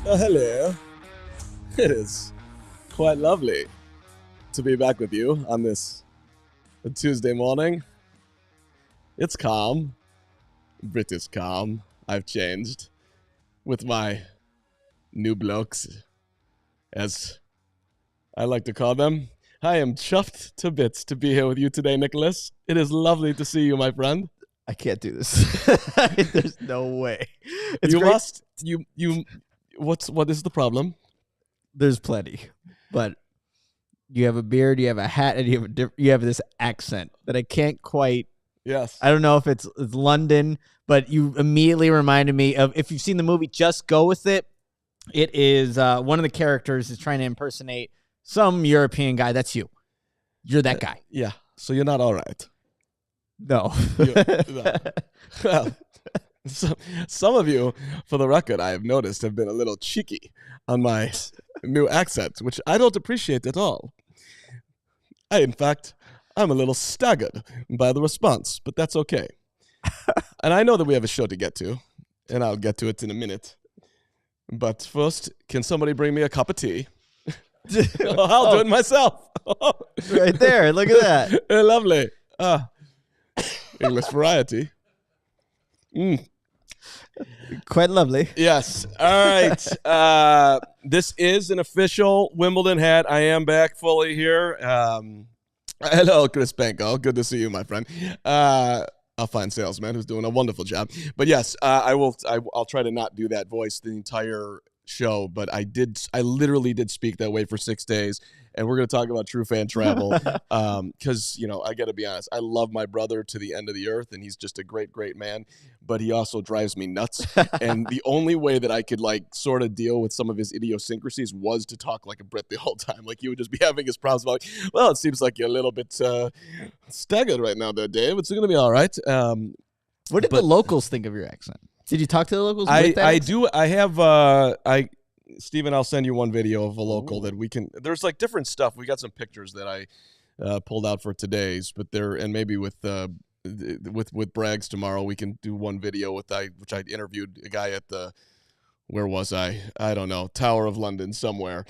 Hello. It is quite lovely to be back with you on this Tuesday morning. It's calm. British calm. I've changed with my new blokes, as I like to call them. I am chuffed to bits to be here with you today, Nicholas. It is lovely to see you, my friend. I can't do this. There's no way. It's you great. must. You. What is the problem? There's plenty, but you have a beard, you have a hat, and you have this accent that I can't quite. Yes. I don't know if it's London, but you immediately reminded me of, if you've seen the movie Just Go With It. It is one of the characters is trying to impersonate some European guy. That's you. You're that guy. Yeah. So you're not all right. No. No. Well, some of you, for the record, I have noticed, have been a little cheeky on my new accent, which I don't appreciate at all. In fact, I'm a little staggered by the response, but that's okay. And I know that we have a show to get to, and I'll get to it in a minute. But first, can somebody bring me a cup of tea? I'll do it myself. Right there. Look at that. Lovely. English variety. Quite lovely. Yes. All right. This is an official Wimbledon hat. I am back fully here. Hello, Chris Banko. Good to see you, my friend. A fine salesman who's doing a wonderful job. But yes, I'll try to not do that voice the entire show, but I literally did speak that way for 6 days, and we're going to talk about true fan travel because, I got to be honest, I love my brother to the end of the earth, and he's just a great, great man, but he also drives me nuts, and the only way that I could, sort of deal with some of his idiosyncrasies was to talk like a Brit the whole time. He would just be having his problems about, well, it seems like you're a little bit staggered right now there, Dave. It's going to be all right. What did the locals think of your accent? Did you talk to the locals? I do. I have. Steven, I'll send you one video of a local that we can. There's different stuff. We got some pictures that I pulled out for today's, but and maybe with Braggs tomorrow we can do one video which I interviewed a guy at where was I? I don't know, Tower of London somewhere.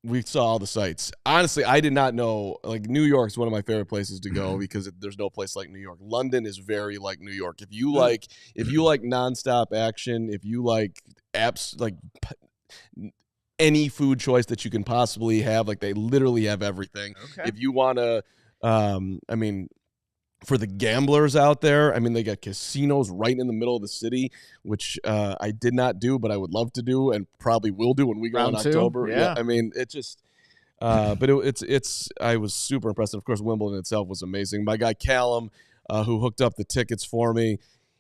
We saw all the sights. Honestly, I did not know. New York's one of my favorite places to go because there's no place like New York. London is very like New York. If you like nonstop action, if you like apps, any food choice that you can possibly have, they literally have everything. Okay. If you want to, for the gamblers out there, they got casinos right in the middle of the city, which I did not do, but I would love to do and probably will do when we go in October. Yeah. It just, but I was super impressed. And of course, Wimbledon itself was amazing. My guy Callum, who hooked up the tickets for me,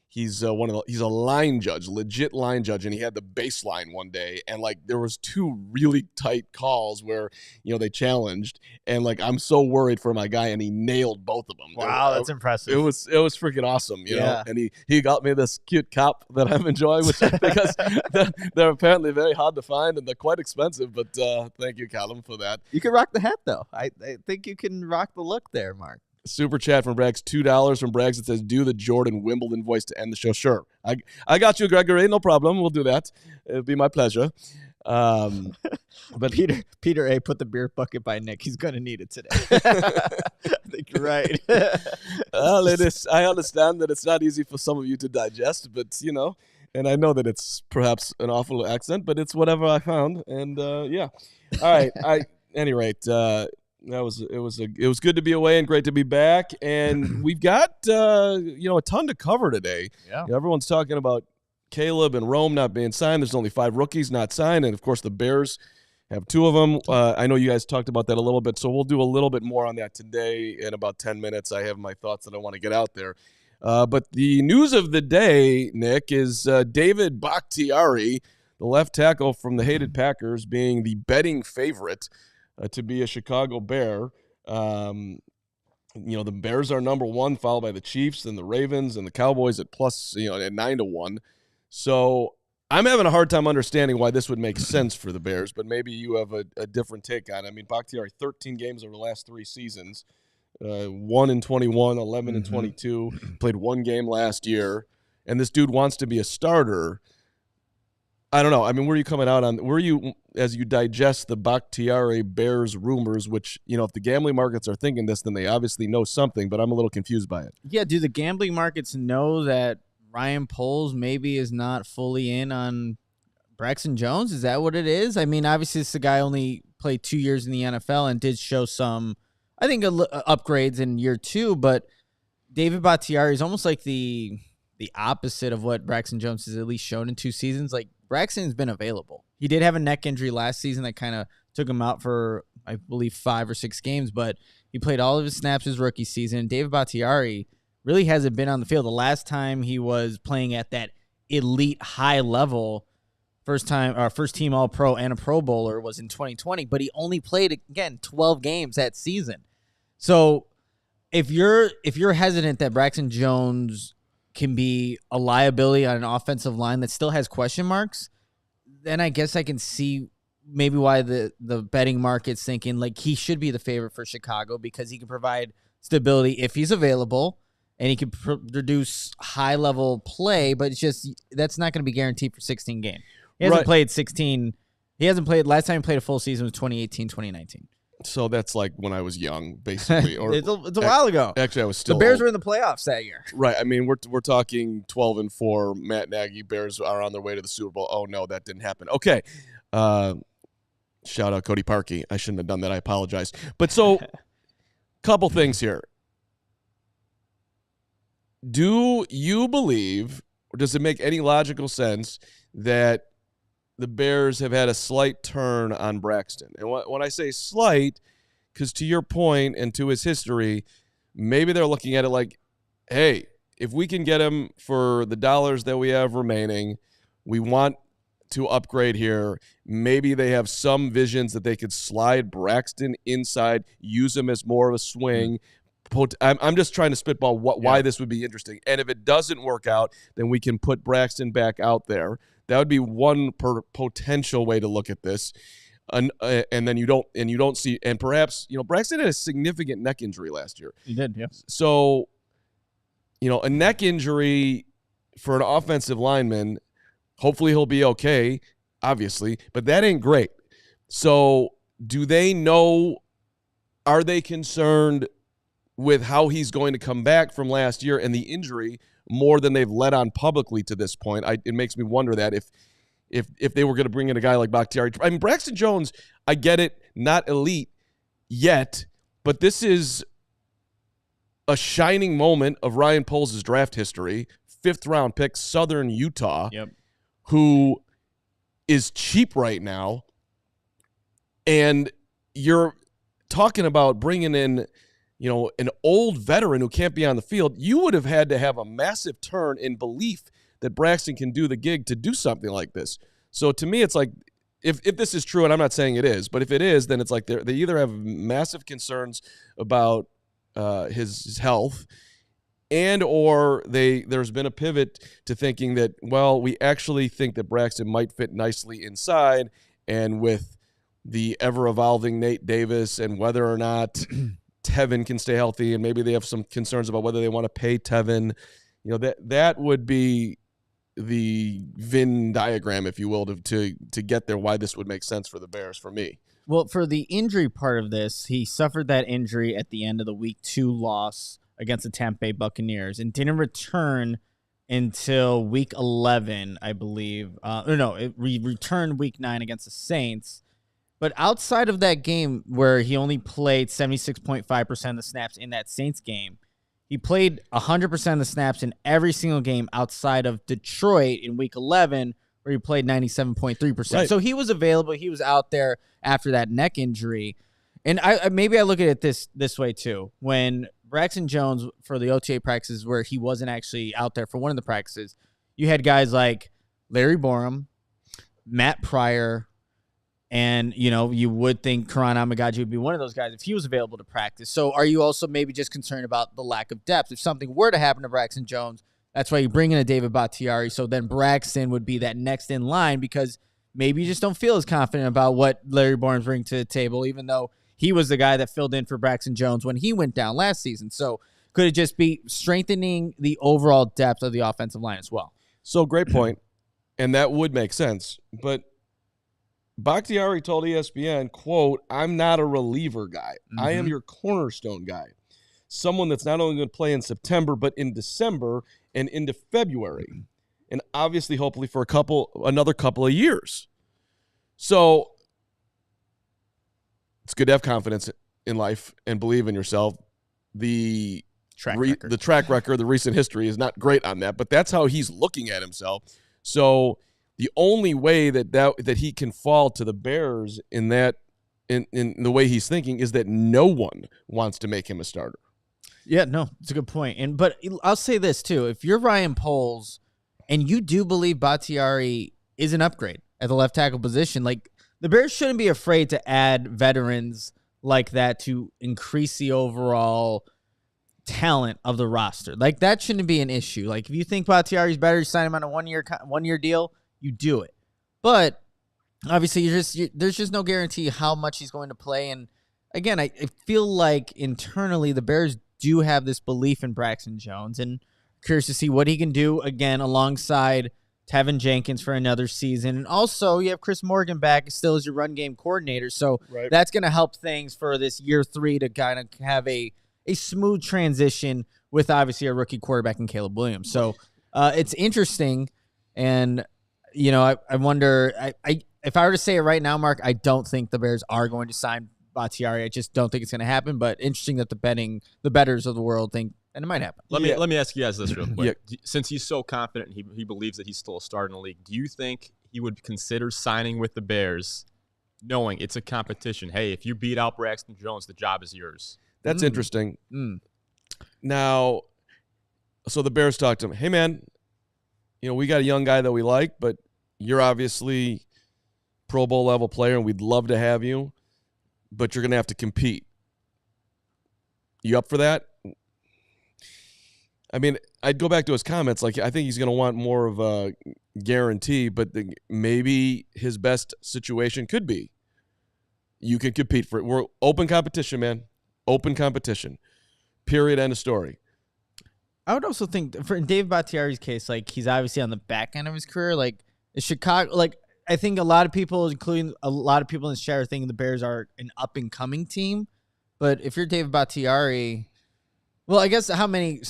he's a line judge, legit line judge, and he had the baseline one day, and there was 2 really tight calls where they challenged, and I'm so worried for my guy, and he nailed both of them. Wow, that's impressive. It was freaking awesome, you know. And he got me this cute cup that I'm enjoying, because they're apparently very hard to find and they're quite expensive. But thank you, Callum, for that. You can rock the hat though. I think you can rock the look there, Mark. Super chat from Braggs, $2 from Braggs. It says, do the Jordan Wimbledon voice to end the show. Sure. I got you, Gregory. No problem. We'll do that. It'll be my pleasure. But Peter A, put the beer bucket by Nick. He's going to need it today. I think you're right. Well, I understand that it's not easy for some of you to digest, but, and I know that it's perhaps an awful accent, but it's whatever I found. And, yeah. All right. At any rate, it was good to be away and great to be back, and we've got a ton to cover today. Yeah, everyone's talking about Caleb and Rome not being signed. There's only 5 rookies not signed, and of course the Bears have 2 of them. I know you guys talked about that a little bit, so we'll do a little bit more on that today in about 10 minutes. I have my thoughts that I want to get out there. But the news of the day, Nick, is David Bakhtiari, the left tackle from the hated Packers, being the betting favorite to be a Chicago Bear. The Bears are number one, followed by the Chiefs and the Ravens and the Cowboys at plus, at 9-1. So I'm having a hard time understanding why this would make sense for the Bears, but maybe you have a different take on it. I mean, Bakhtiari, 13 games over the last 3 seasons, 1-21, 11-22, played 1 game last year, and this dude wants to be a starter. I don't know. I mean, where are you coming out on? Where are you as you digest the Bakhtiari-Bears rumors, which, if the gambling markets are thinking this, then they obviously know something, but I'm a little confused by it. Yeah, do the gambling markets know that Ryan Poles maybe is not fully in on Braxton Jones? Is that what it is? I mean, obviously, this guy only played 2 years in the NFL and did show some, I think, upgrades in year 2, but David Bakhtiari is almost like the opposite of what Braxton Jones has at least shown in 2 seasons. Like, Braxton's been available. He did have a neck injury last season that kind of took him out for, I believe, 5 or 6 games, but he played all of his snaps his rookie season. David Bakhtiari really hasn't been on the field. The last time he was playing at that elite high level, first team All-Pro and a Pro Bowler, was in 2020, but he only played, again, 12 games that season. So if you're hesitant that Braxton Jones can be a liability on an offensive line that still has question marks, then I guess I can see maybe why the betting market's thinking like he should be the favorite for Chicago, because he can provide stability if he's available and he can produce high-level play, but it's just that's not going to be guaranteed for 16 games. He hasn't played 16. He hasn't played. Last time he played a full season was 2018, 2019. So that's like when I was young, basically. Or it's a while ago. Actually, I was still. The Bears were in the playoffs that year. Right. I mean, we're talking 12-4. Matt Nagy Bears are on their way to the Super Bowl. Oh no, that didn't happen. Okay. Shout out Cody Parkey. I shouldn't have done that. I apologize. But so, couple things here. Do you believe, or does it make any logical sense that the Bears have had a slight turn on Braxton? And when I say slight, because to your point and to his history, maybe they're looking at it like, hey, if we can get him for the dollars that we have remaining, we want to upgrade here. Maybe they have some visions that they could slide Braxton inside, use him as more of a swing. I'm just trying to spitball why this would be interesting. And if it doesn't work out, then we can put Braxton back out there. That would be one potential way to look at this. And then you don't see, and perhaps, Braxton had a significant neck injury last year. He did, yeah. So, a neck injury for an offensive lineman, hopefully he'll be okay, obviously, but that ain't great. So do they know, are they concerned with how he's going to come back from last year and the injury more than they've let on publicly to this point? It makes me wonder that if they were going to bring in a guy like Bakhtiari. I mean, Braxton Jones, I get it, not elite yet, but this is a shining moment of Ryan Poles' draft history. 5th-round pick, Southern Utah, who is cheap right now. And you're talking about bringing in, an old veteran who can't be on the field. You would have had to have a massive turn in belief that Braxton can do the gig to do something like this. So to me, it's like, if this is true, and I'm not saying it is, but if it is, then it's like they either have massive concerns about his health, and or there's been a pivot to thinking that, well, we actually think that Braxton might fit nicely inside, and with the ever-evolving Nate Davis and whether or not Tevin can stay healthy, and maybe they have some concerns about whether they want to pay Tevin, that would be the Venn diagram, if you will, to get there, why this would make sense for the Bears for me. Well, for the injury part of this, he suffered that injury at the end of the Week 2 loss against the Tampa Bay Buccaneers and didn't return until Week 11, I believe. He returned Week 9 against the Saints. But outside of that game where he only played 76.5% of the snaps in that Saints game, he played 100% of the snaps in every single game outside of Detroit in Week 11, where he played 97.3%. Right. So he was available. He was out there after that neck injury. And maybe I look at it this way too. When Braxton Jones, for the OTA practices where he wasn't actually out there for one of the practices, you had guys like Larry Borum, Matt Pryor, and, you would think Kiran Amegadjie would be one of those guys if he was available to practice. So are you also maybe just concerned about the lack of depth? If something were to happen to Braxton Jones, that's why you bring in a David Bakhtiari. So then Braxton would be that next in line because maybe you just don't feel as confident about what Larry Borum's bringing to the table, even though he was the guy that filled in for Braxton Jones when he went down last season. So could it just be strengthening the overall depth of the offensive line as well? So great point, and that would make sense. But Bakhtiari told ESPN, quote, "I'm not a reliever guy. I am your cornerstone guy. Someone that's not only going to play in September, but in December and into February. And obviously, hopefully, for another couple of years." So it's good to have confidence in life and believe in yourself. The track record, the recent history is not great on that, but that's how he's looking at himself. So the only way that he can fall to the Bears in the way he's thinking is that no one wants to make him a starter. Yeah, no, it's a good point. But I'll say this too: if you're Ryan Poles and you do believe Bakhtiari is an upgrade at the left tackle position, like the Bears shouldn't be afraid to add veterans like that to increase the overall talent of the roster. Like that shouldn't be an issue. Like if you think Bakhtiari's better, you sign him on a one-year deal. You do it. But obviously there's just no guarantee how much he's going to play. And again, I feel like internally the Bears do have this belief in Braxton Jones, and curious to see what he can do again alongside Tevin Jenkins for another season. And also you have Chris Morgan back still as your run game coordinator. So that's going to help things for this year 3 to kind of have a smooth transition with obviously a rookie quarterback in Caleb Williams. So it's interesting. And I wonder, if I were to say it right now, Mark, I don't think the Bears are going to sign Bakhtiari. I just don't think it's going to happen. But interesting that the bettors of the world think, and it might happen. Let me ask you guys this real quick. Since he's so confident, he believes that he's still a starter in the league. Do you think he would consider signing with the Bears, knowing it's a competition? Hey, if you beat out Braxton Jones, the job is yours. That's interesting. Now, so the Bears talked to him. Hey, man, we got a young guy that we like, but you're obviously Pro Bowl level player, and we'd love to have you, but you're going to have to compete. You up for that? I mean, I'd go back to his comments. Like, I think he's going to want more of a guarantee, but maybe his best situation could be you can compete for it. We're open competition, man. Open competition. Period. End of story. I would also think for David Bakhtiari's case, like he's obviously on the back end of his career. Like Chicago, like I think a lot of people, including a lot of people in this chat, are thinking the Bears are an up and coming team. But if you're David Bakhtiari, well, I guess how many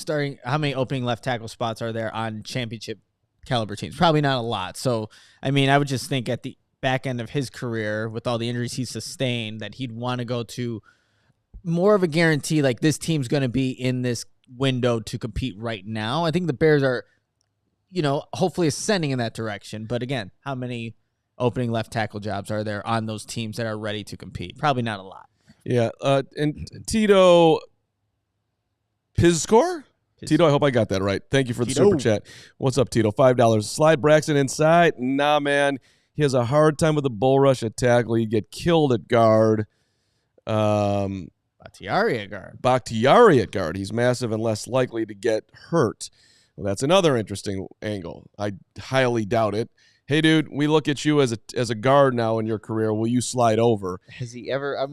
opening left tackle spots are there on championship caliber teams? Probably not a lot. So I mean, I would just think at the back end of his career, with all the injuries he's sustained, that he'd want to go to more of a guarantee, like this team's going to be in this window to compete right now. I think the Bears are, hopefully ascending in that direction. But again, how many opening left tackle jobs are there on those teams that are ready to compete? Probably not a lot. Yeah. And Tito Pizscore? Tito, I hope I got that right. Thank you for the super chat. What's up, Tito? $5. Slide Braxton inside. Nah, man. He has a hard time with the bull rush at tackle. He'd get killed at guard. Bakhtiari at guard. He's massive and less likely to get hurt. Well, that's another interesting angle. I highly doubt it. Hey, dude, we look at you as a guard now in your career. Will you slide over? Has he ever?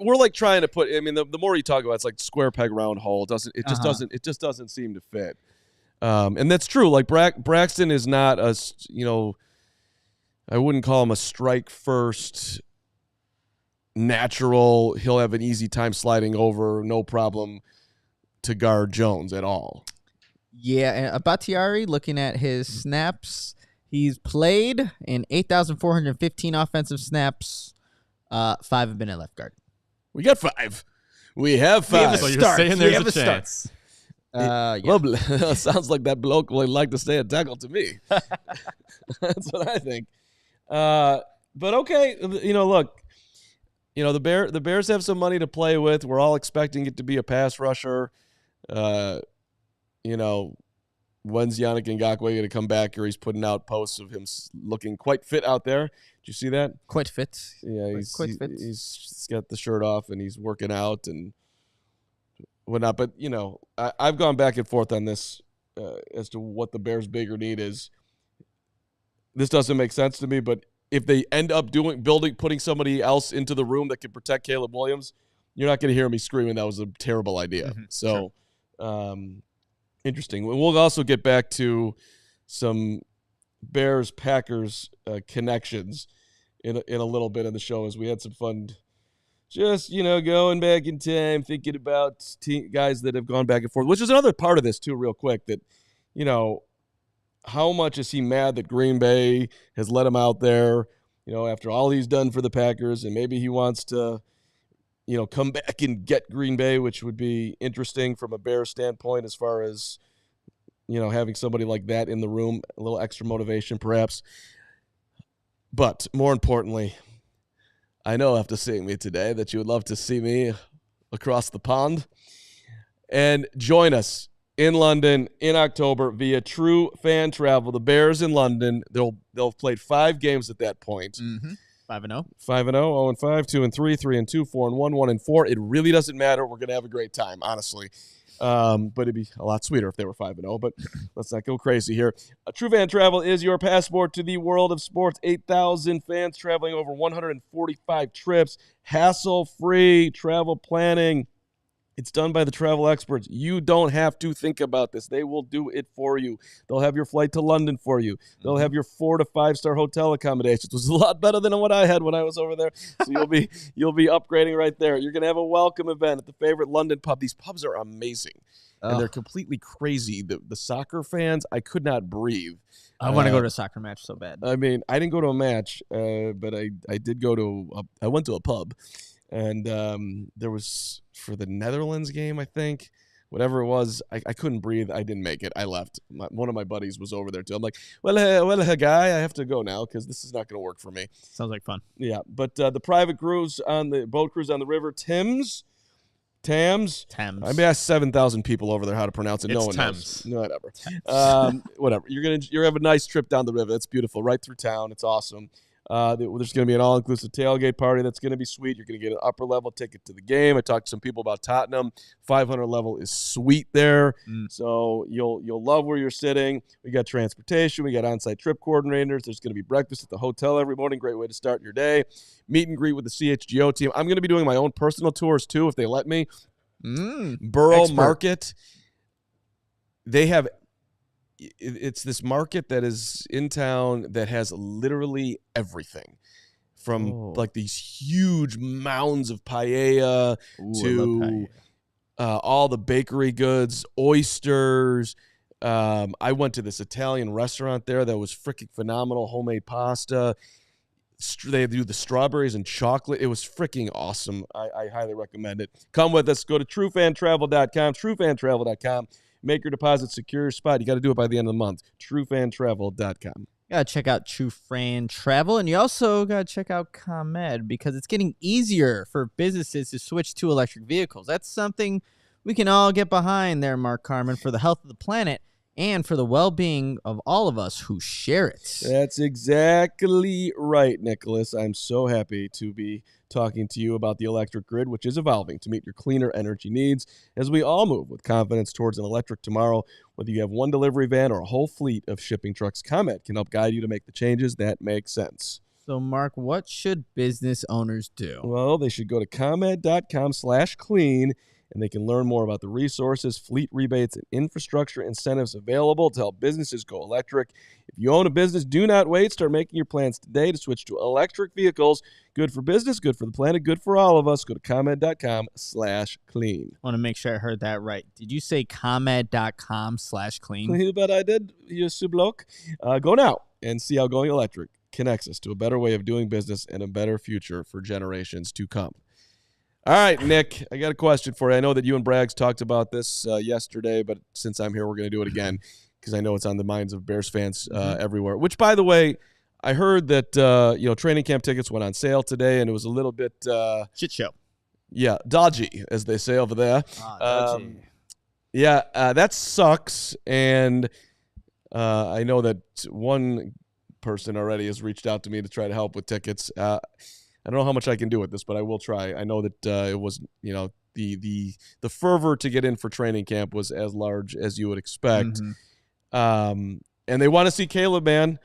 We're like trying to put. I mean, the more you talk about it, it's like square peg round hole. It just doesn't seem to fit. And that's true. Like Braxton is not a. I wouldn't call him a strike first. Natural, he'll have an easy time sliding over, no problem to guard Jones at all. Yeah, and Bakhtiari, looking at his snaps, he's played in 8,415 offensive snaps. 5 have been at left guard. We got 5. We have 5. So you're saying there's a chance. Yeah. Sounds like that bloke would like to stay at tackle to me. That's what I think. But okay, look. the Bears have some money to play with. We're all expecting it to be a pass rusher. When's Yannick Ngakoue going to come back here? He's putting out posts of him looking quite fit out there. Did you see that? Quite fit. Yeah, he's got the shirt off and he's working out and whatnot. But, I've gone back and forth on this as to what the Bears' bigger need is. This doesn't make sense to me, but if they end up putting somebody else into the room that can protect Caleb Williams, you're not going to hear me screaming that was a terrible idea. Mm-hmm. So, interesting. We'll also get back to some Bears-Packers connections in a little bit of the show, as we had some fun just, going back in time, thinking about guys that have gone back and forth, which is another part of this too, real quick, that, how much is he mad that Green Bay has let him out there, after all he's done for the Packers, and maybe he wants to, come back and get Green Bay, which would be interesting from a Bears standpoint as far as, having somebody like that in the room, a little extra motivation perhaps. But more importantly, I know after seeing me today that you would love to see me across the pond and join us in London in October via True Fan Travel. The Bears in London, they'll have played 5 games at that point. Mm-hmm. 5-0. 5-0, 0-5, 2-3, 3-2, 4-1, 1-4. It really doesn't matter. We're going to have a great time, honestly. But it'd be a lot sweeter if they were 5-0, but let's not go crazy here. True Fan Travel is your passport to the world of sports. 8,000 fans traveling over 145 trips, hassle-free travel planning. It's done by the travel experts. You don't have to think about this. They will do it for you. They'll have your flight to London for you. They'll have your 4 to 5-star hotel accommodations, which was a lot better than what I had when I was over there. So you'll be upgrading right there. You're going to have a welcome event at the favorite London pub. These pubs are amazing, and they're completely crazy. The soccer fans, I could not breathe. I want to go to a soccer match so bad. I mean, I didn't go to a match, but I did go to I went to a pub. And there was, for the Netherlands game, I think, whatever it was, I couldn't breathe. I didn't make it. I left. One of my buddies was over there, too. I'm like, well, guy, I have to go now because this is not going to work for me. Sounds like fun. Yeah, but the private cruise on the boat cruise on the river, Thames. I mean, I asked 7,000 people over there how to pronounce it. No one knows. No, whatever. Whatever. You're have a nice trip down the river. It's beautiful, right through town. It's awesome. There's going to be an all-inclusive tailgate party that's going to be sweet. You're going to get an upper-level ticket to the game. I talked to some people about Tottenham. 500 level is sweet there, so you'll love where you're sitting. We got transportation. We got on-site trip coordinators. There's going to be breakfast at the hotel every morning. Great way to start your day. Meet and greet with the CHGO team. I'm going to be doing my own personal tours, too, if they let me. Borough Market. They have... It's this market that is in town that has literally everything from like these huge mounds of paella to all the bakery goods, oysters. I went to this Italian restaurant there that was freaking phenomenal, homemade pasta. They do the strawberries and chocolate. It was freaking awesome. I highly recommend it. Come with us. Go to truefantravel.com, truefantravel.com. Make your deposit, secure your spot. You got to do it by the end of the month. truefantravel.com. Got to check out True Fan Travel, and you also got to check out ComEd because it's getting easier for businesses to switch to electric vehicles. That's something we can all get behind there, Mark Carman, for the health of the planet and for the well-being of all of us who share it. That's exactly right, Nicholas. I'm so happy to be talking to you about the electric grid, which is evolving to meet your cleaner energy needs as we all move with confidence towards an electric tomorrow. Whether you have one delivery van or a whole fleet of shipping trucks, ComEd can help guide you to make the changes that make sense. So, Mark, what should business owners do? Well, they should go to ComEd.com/clean, and they can learn more about the resources, fleet rebates, and infrastructure incentives available to help businesses go electric. If you own a business, do not wait. Start making your plans today to switch to electric vehicles. Good for business, good for the planet, good for all of us. Go to ComEd.com/clean. I want to make sure I heard that right. Did you say ComEd.com/clean? You bet I did, you subloc. Go now and see how going electric connects us to a better way of doing business and a better future for generations to come. All right, Nick, I got a question for you. I know that you and Braggs talked about this yesterday, but since I'm here, we're going to do it again because I know it's on the minds of Bears fans everywhere. Which, by the way, I heard that training camp tickets went on sale today, and it was a little bit shit show. Yeah, dodgy, as they say over there. Dodgy. That sucks, and I know that one person already has reached out to me to try to help with tickets. I don't know how much I can do with this, but I will try. I know that it was, the fervor to get in for training camp was as large as you would expect. Mm-hmm. And they want to see Caleb, man.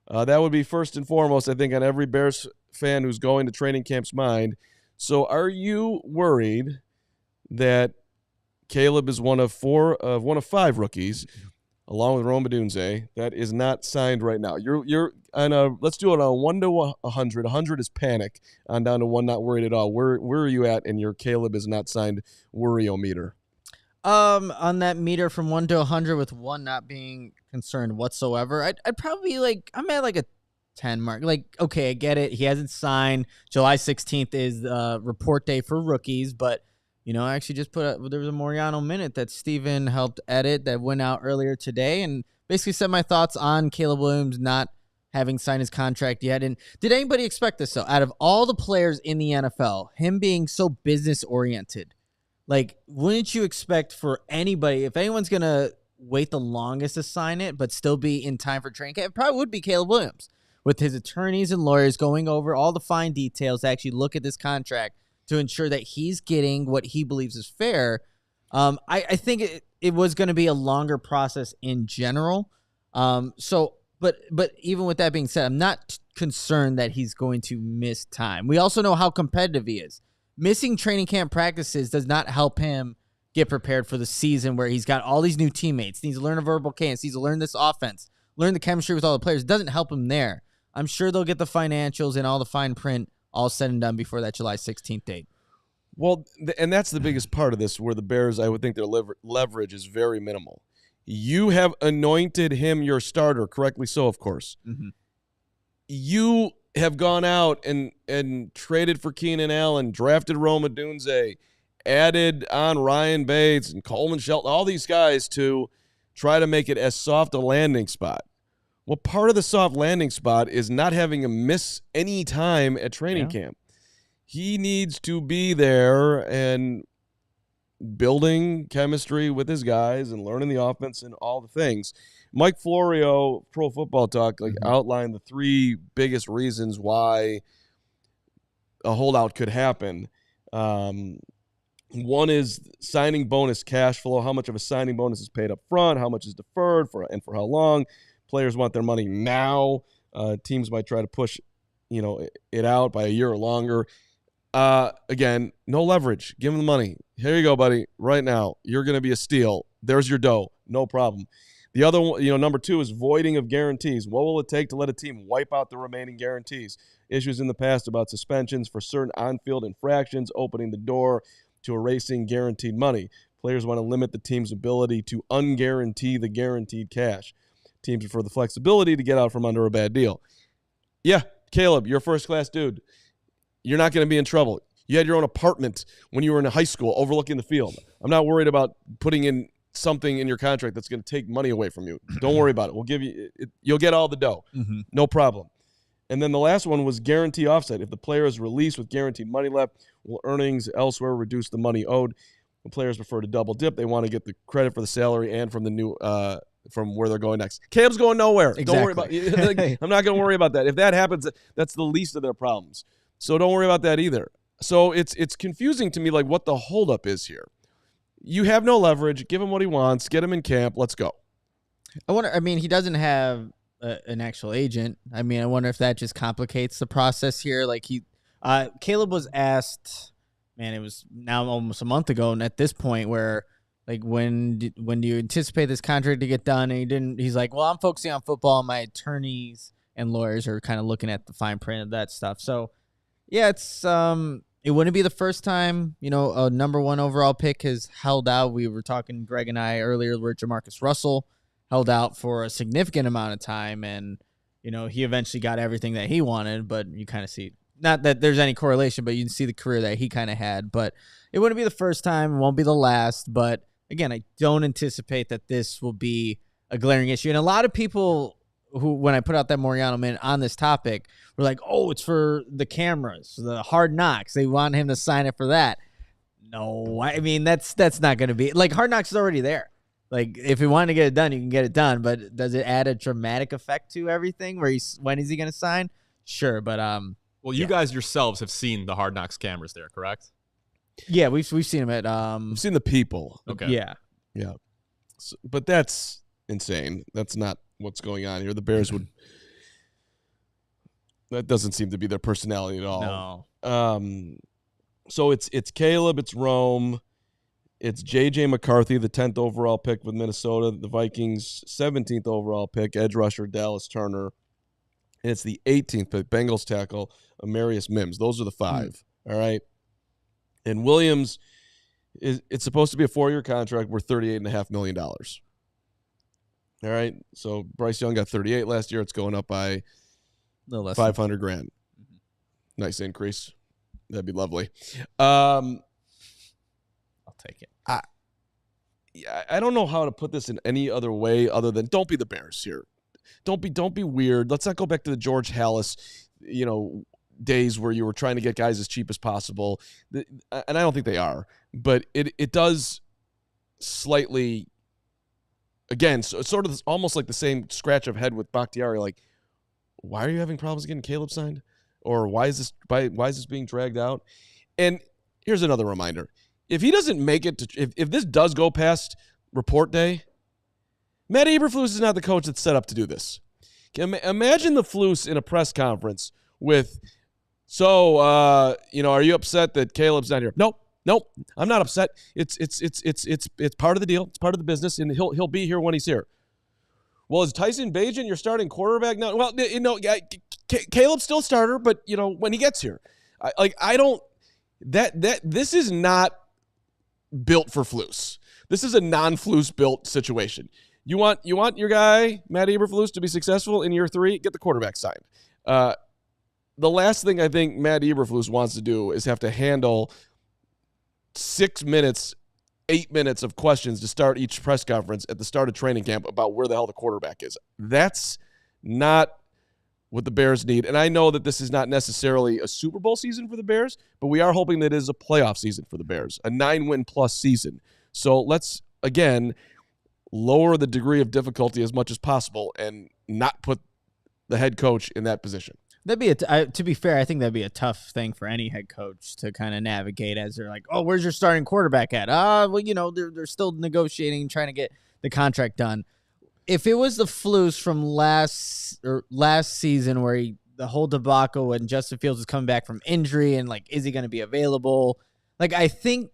That would be first and foremost, I think, on every Bears fan who's going to training camp's mind. So are you worried that Caleb is one of five rookies, along with Rome Odunze, that is not signed right now? You're on let's do it on 1 to 100. 100 is panic. On down to 1, not worried at all. Where are you at in your Caleb is not signed worry-o-meter? On that meter from 1 to 100, with 1 not being concerned whatsoever, I'd probably I'm at like a 10 mark. Okay, I get it. He hasn't signed. July 16th is the report day for rookies, but I actually just there was a Moreano minute that Steven helped edit that went out earlier today, and basically said my thoughts on Caleb Williams not having signed his contract yet. And did anybody expect this? So out of all the players in the NFL, him being so business oriented, wouldn't you expect for anybody, if anyone's going to wait the longest to sign it, but still be in time for training camp, it probably would be Caleb Williams, with his attorneys and lawyers going over all the fine details to actually look at this contract to ensure that he's getting what he believes is fair. I think it was going to be a longer process in general. But even with that being said, I'm not concerned that he's going to miss time. We also know how competitive he is. Missing training camp practices does not help him get prepared for the season, where he's got all these new teammates, needs to learn a verbal cadence, needs to learn this offense, learn the chemistry with all the players. It doesn't help him there. I'm sure they'll get the financials and all the fine print all said and done before that July 16th date. Well, and that's the biggest part of this, where the Bears, I would think their leverage is very minimal. You have anointed him your starter, correctly so, of course. Mm-hmm. You have gone out and traded for Keenan Allen, drafted Rome Odunze, added on Ryan Bates and Coleman Shelton, all these guys to try to make it as soft a landing spot. Well, part of the soft landing spot is not having him miss any time at training camp. He needs to be there and building chemistry with his guys and learning the offense and all the things. Mike Florio, Pro Football Talk, outlined the 3 biggest reasons why a holdout could happen. One is signing bonus cash flow. How much of a signing bonus is paid up front? How much is deferred and for how long? Players want their money now. Teams might try to push, it out by a year or longer. Again, no leverage. Give him the money. Here you go, buddy. Right now, you're going to be a steal. There's your dough. No problem. The other one, number 2 is voiding of guarantees. What will it take to let a team wipe out the remaining guarantees? Issues in the past about suspensions for certain on-field infractions, opening the door to erasing guaranteed money. Players want to limit the team's ability to unguarantee the guaranteed cash. Teams prefer the flexibility to get out from under a bad deal. Yeah, Caleb, you're a first-class dude. You're not going to be in trouble. You had your own apartment when you were in high school overlooking the field. I'm not worried about putting in something in your contract that's going to take money away from you. Don't worry about it. We'll give you you'll get all the dough. Mm-hmm. No problem. And then the last one was guarantee offset. If the player is released with guaranteed money left, will earnings elsewhere reduce the money owed? The players prefer to double dip. They want to get the credit for the salary and from the new from where they're going next. Caleb's going nowhere. Exactly. Don't worry about I'm not going to worry about that. If that happens, that's the least of their problems. So don't worry about that either. So it's confusing to me, what the holdup is here. You have no leverage. Give him what he wants. Get him in camp. Let's go. He doesn't have an actual agent. I wonder if that just complicates the process here. Caleb was asked, it was now almost a month ago, and at this point where, when do you anticipate this contract to get done? And he didn't. He's like, well, I'm focusing on football. My attorneys and lawyers are kind of looking at the fine print of that stuff. So, yeah, it wouldn't be the first time, a number 1 overall pick has held out. We were talking, Greg and I, earlier, where Jamarcus Russell held out for a significant amount of time, and, he eventually got everything that he wanted, but you kind of see, not that there's any correlation, but you can see the career that he kind of had. But it wouldn't be the first time, it won't be the last, but again, I don't anticipate that this will be a glaring issue. And a lot of people who, when I put out that Moreano minute on this topic, were like, oh, it's for the cameras, the Hard Knocks. They want him to sign it for that. No, I mean, that's not going to be, like, Hard Knocks is already there. Like, if you want to get it done, you can get it done. But does it add a dramatic effect to everything? When is he going to sign? Sure, but well, you guys yourselves have seen the Hard Knocks cameras there, correct? Yeah, we've seen them at We've seen the people. Okay. Yeah. So, but that's insane. That's not what's going on here. The Bears would. That doesn't seem to be their personality at all. No. So it's Caleb, it's Rome, it's J.J. McCarthy, the 10th overall pick with Minnesota, the Vikings, 17th overall pick, edge rusher Dallas Turner, and it's the 18th pick, Bengals tackle Amarius Mims. Those are the 5, all right? And Williams, it's supposed to be a 4-year contract worth $38.5 million. All right? So Bryce Young got 38 last year. It's going up by $500,000. Nice increase. That'd be lovely. I'll take it. I don't know how to put this in any other way other than don't be the Bears here. Don't be weird. Let's not go back to the George Halas, days where you were trying to get guys as cheap as possible. And I don't think they are, but it does slightly, again, so it's sort of almost like the same scratch of head with Bakhtiari. Like, why are you having problems getting Caleb signed? Or why is this being dragged out? And here's another reminder. If he doesn't make it to, if this does go past report day, Matt Eberflus is not the coach that's set up to do this. Imagine the Flus in a press conference with, are you upset that Caleb's not here? Nope, I'm not upset. It's part of the deal. It's part of the business, and he'll be here when he's here. Well, is Tyson Bagent your starting quarterback now? Well, Caleb's still starter, but when he gets here, this is not built for Flus. This is a non-Flus built situation. You want your guy Matt Eberflus to be successful in year 3? Get the quarterback signed. The last thing I think Matt Eberflus wants to do is have to handle 6 minutes, 8 minutes of questions to start each press conference at the start of training camp about where the hell the quarterback is. That's not what the Bears need. And I know that this is not necessarily a Super Bowl season for the Bears, but we are hoping that it is a playoff season for the Bears, a 9-win-plus season. So let's, again, lower the degree of difficulty as much as possible and not put the head coach in that position. That'd be to be fair, I think that'd be a tough thing for any head coach to kind of navigate as they're like, oh, where's your starting quarterback at? They're still negotiating, trying to get the contract done. If it was the Flus from last season where the whole debacle when Justin Fields is coming back from injury and is he going to be available? I think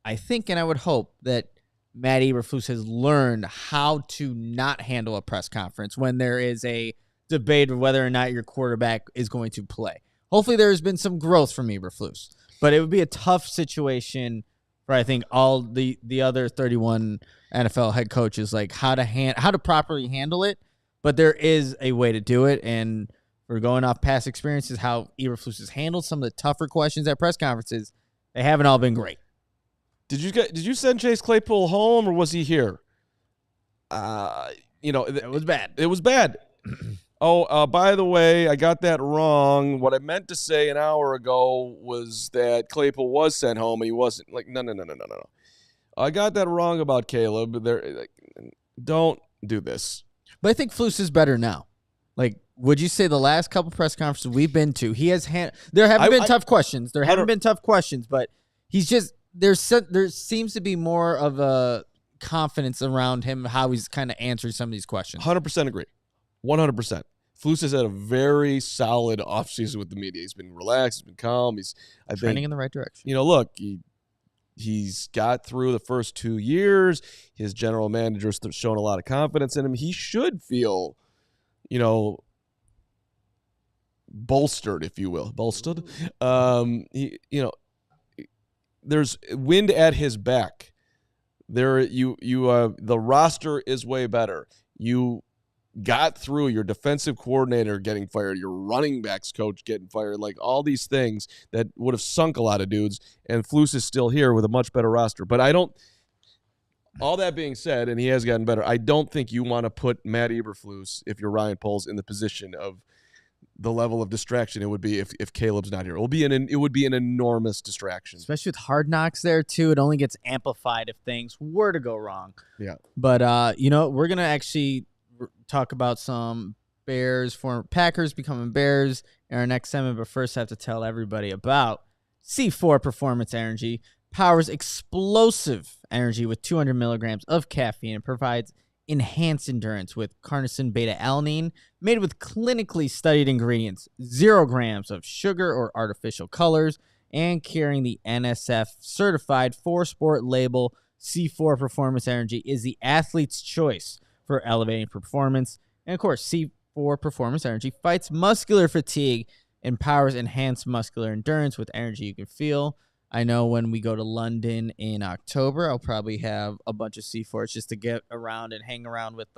and I would hope that Matt Eberflus has learned how to not handle a press conference when there is a debate of whether or not your quarterback is going to play. Hopefully there has been some growth from Eberflus, but it would be a tough situation for, I think, all the other 31 NFL head coaches, how to properly handle it. But there is a way to do it, and we're going off past experiences, how Eberflus has handled some of the tougher questions at press conferences. They haven't all been great. Did you send Chase Claypool home, or was he here? It was bad. It was bad. By the way, I got that wrong. What I meant to say an hour ago was that Claypool was sent home and he wasn't. No. I got that wrong about Caleb. Don't do this. But I think Flus is better now. Would you say the last couple press conferences we've been to, he has there haven't been tough questions. There haven't been tough questions, but he's just there seems to be more of a confidence around him how he's kind of answering some of these questions. 100% agree. 100%. Flus has had a very solid offseason with the media. He's been relaxed. He's been calm. He's trending in the right direction. Look, he's got through the first 2 years. His general manager's shown a lot of confidence in him. He should feel, bolstered, if you will. Bolstered. There's wind at his back. The roster is way better. You got through your defensive coordinator getting fired, your running backs coach getting fired, all these things that would have sunk a lot of dudes, and Flus is still here with a much better roster. But All that being said, and he has gotten better, I don't think you want to put Matt Eberflus, if you're Ryan Poles, in the position of the level of distraction it would be if Caleb's not here. It would be an enormous distraction. Especially with Hard Knocks there, too. It only gets amplified if things were to go wrong. Yeah. But, we're going to actually talk about some former Packers becoming Bears in our next segment, but first I have to tell everybody about C4 Performance Energy. Powers explosive energy with 200 milligrams of caffeine and provides enhanced endurance with carnosine beta-alanine, made with clinically studied ingredients, 0 grams of sugar or artificial colors, and carrying the NSF certified 4-sport label. C4 Performance Energy is the athlete's choice for elevating performance. And of course, C4 Performance Energy fights muscular fatigue and powers enhanced muscular endurance with energy you can feel. I know when we go to London in October, I'll probably have a bunch of C4s just to get around and hang around with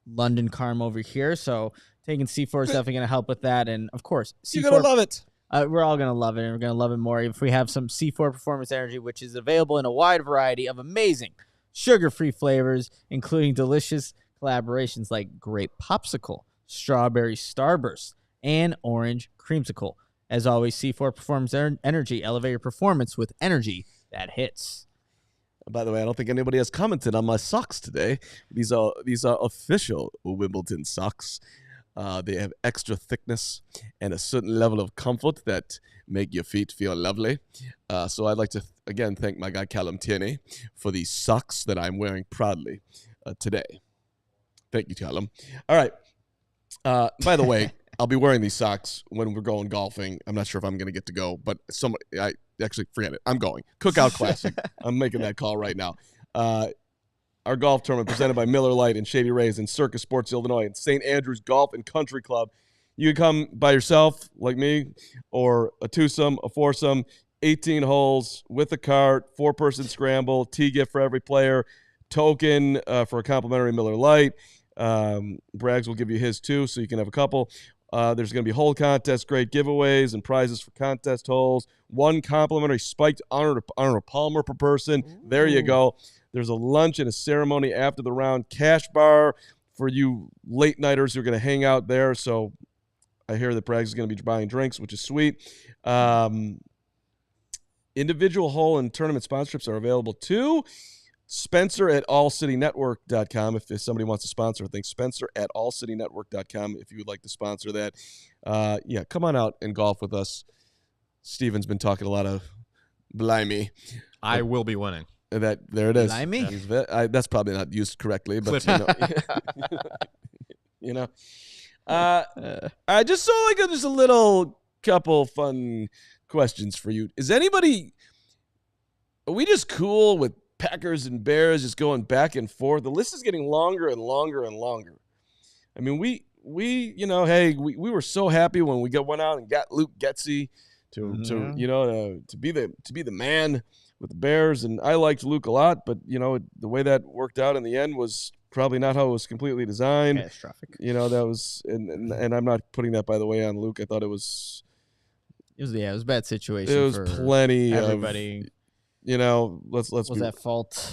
London Carm over here. So taking C4 is definitely going to help with that. And, of course, C4, you're going to love it. We're all going to love it, and we're going to love it more if we have some C4 Performance Energy, which is available in a wide variety of amazing sugar-free flavors, including delicious collaborations like grape popsicle, strawberry starburst, and orange creamsicle. As always, C4 Performance Energy. Elevate your performance with energy that hits. By the way, I don't think anybody has commented on my socks today. These are official Wimbledon socks. They have extra thickness and a certain level of comfort that make your feet feel lovely. So I'd like to, again, thank my guy Callum Tierney for these socks that I'm wearing proudly today. Thank you, Callum. All right. By the way, I'll be wearing these socks when we're going golfing. I'm not sure if I'm going to get to go, but I actually forget it. I'm going. Cookout Classic. I'm making that call right now. Our golf tournament presented by Miller Lite and Shady Rays and CIRCA Sports Illinois and St. Andrews Golf and Country Club. You can come by yourself, like me, or a twosome, a foursome, 18 holes with a cart, 4-person scramble, tee gift for every player, token for a complimentary Miller Lite. Braggs will give you his too, so you can have a couple. There's going to be hole contests, great giveaways, and prizes for contest holes. 1 complimentary spiked Arnold Palmer per person. Ooh. There you go. There's a lunch and a ceremony after the round. Cash bar for you late-nighters who are going to hang out there. So I hear that Braggs is going to be buying drinks, which is sweet. Individual hole and tournament sponsorships are available too. Spencer at allcitynetwork.com if somebody wants to sponsor. I think Spencer at allcitynetwork.com if you would like to sponsor that. Come on out and golf with us. Steven's been talking a lot of blimey. I will be winning. There it is. Blimey? That's probably not used correctly, but I just saw just a little couple fun questions for you. Are we just cool with Packers and Bears just going back and forth? The list is getting longer and longer and longer. I mean, we were so happy when we went out and got Luke Getsy to be the man with the Bears, and I liked Luke a lot, but the way that worked out in the end was probably not how it was completely designed. Catastrophic. That was, and I'm not putting that, by the way, on Luke. I thought it was a bad situation. It was for plenty everybody. Let's was at fault.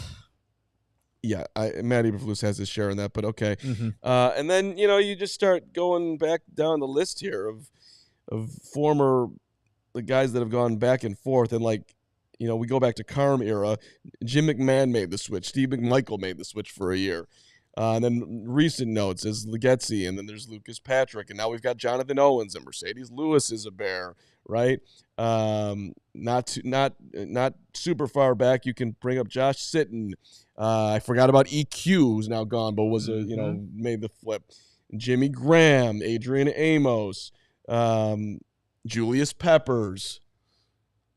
Yeah, Matt Eberflus has his share in that, but okay. Mm-hmm. And then you just start going back down the list here of the guys that have gone back and forth, and we go back to Carm era. Jim McMahon made the switch. Steve McMichael made the switch for a year. And then recent notes is Legetsy, and then there's Lucas Patrick, and now we've got Jonathan Owens, and Mercedes Lewis is a Bear, right? Not super far back. You can bring up Josh Sitton. I forgot about EQ, who's now gone, but was made the flip. Jimmy Graham, Adrian Amos, Julius Peppers.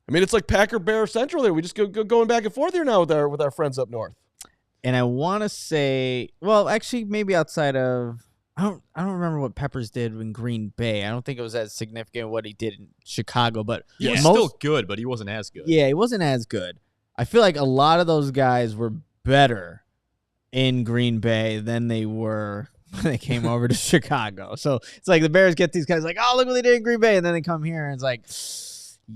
I mean, it's like Packer Bear Central there. We just go going back and forth here now with our friends up north. And I want to say, well, actually, maybe outside of, I don't remember what Peppers did in Green Bay. I don't think it was as significant what he did in Chicago, but he was still good, but he wasn't as good. Yeah, he wasn't as good. I feel like a lot of those guys were better in Green Bay than they were when they came over to Chicago. So it's like the Bears get these guys like, oh, look what they did in Green Bay, and then they come here and it's like,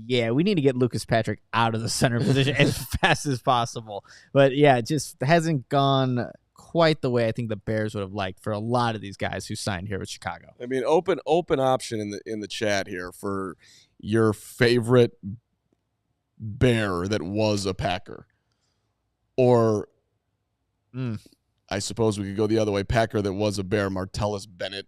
yeah, we need to get Lucas Patrick out of the center position as fast as possible. But yeah, it just hasn't gone quite the way I think the Bears would have liked for a lot of these guys who signed here with Chicago. I mean, open option in the chat here for your favorite Bear that was a Packer, or I suppose we could go the other way: Packer that was a Bear, Martellus Bennett.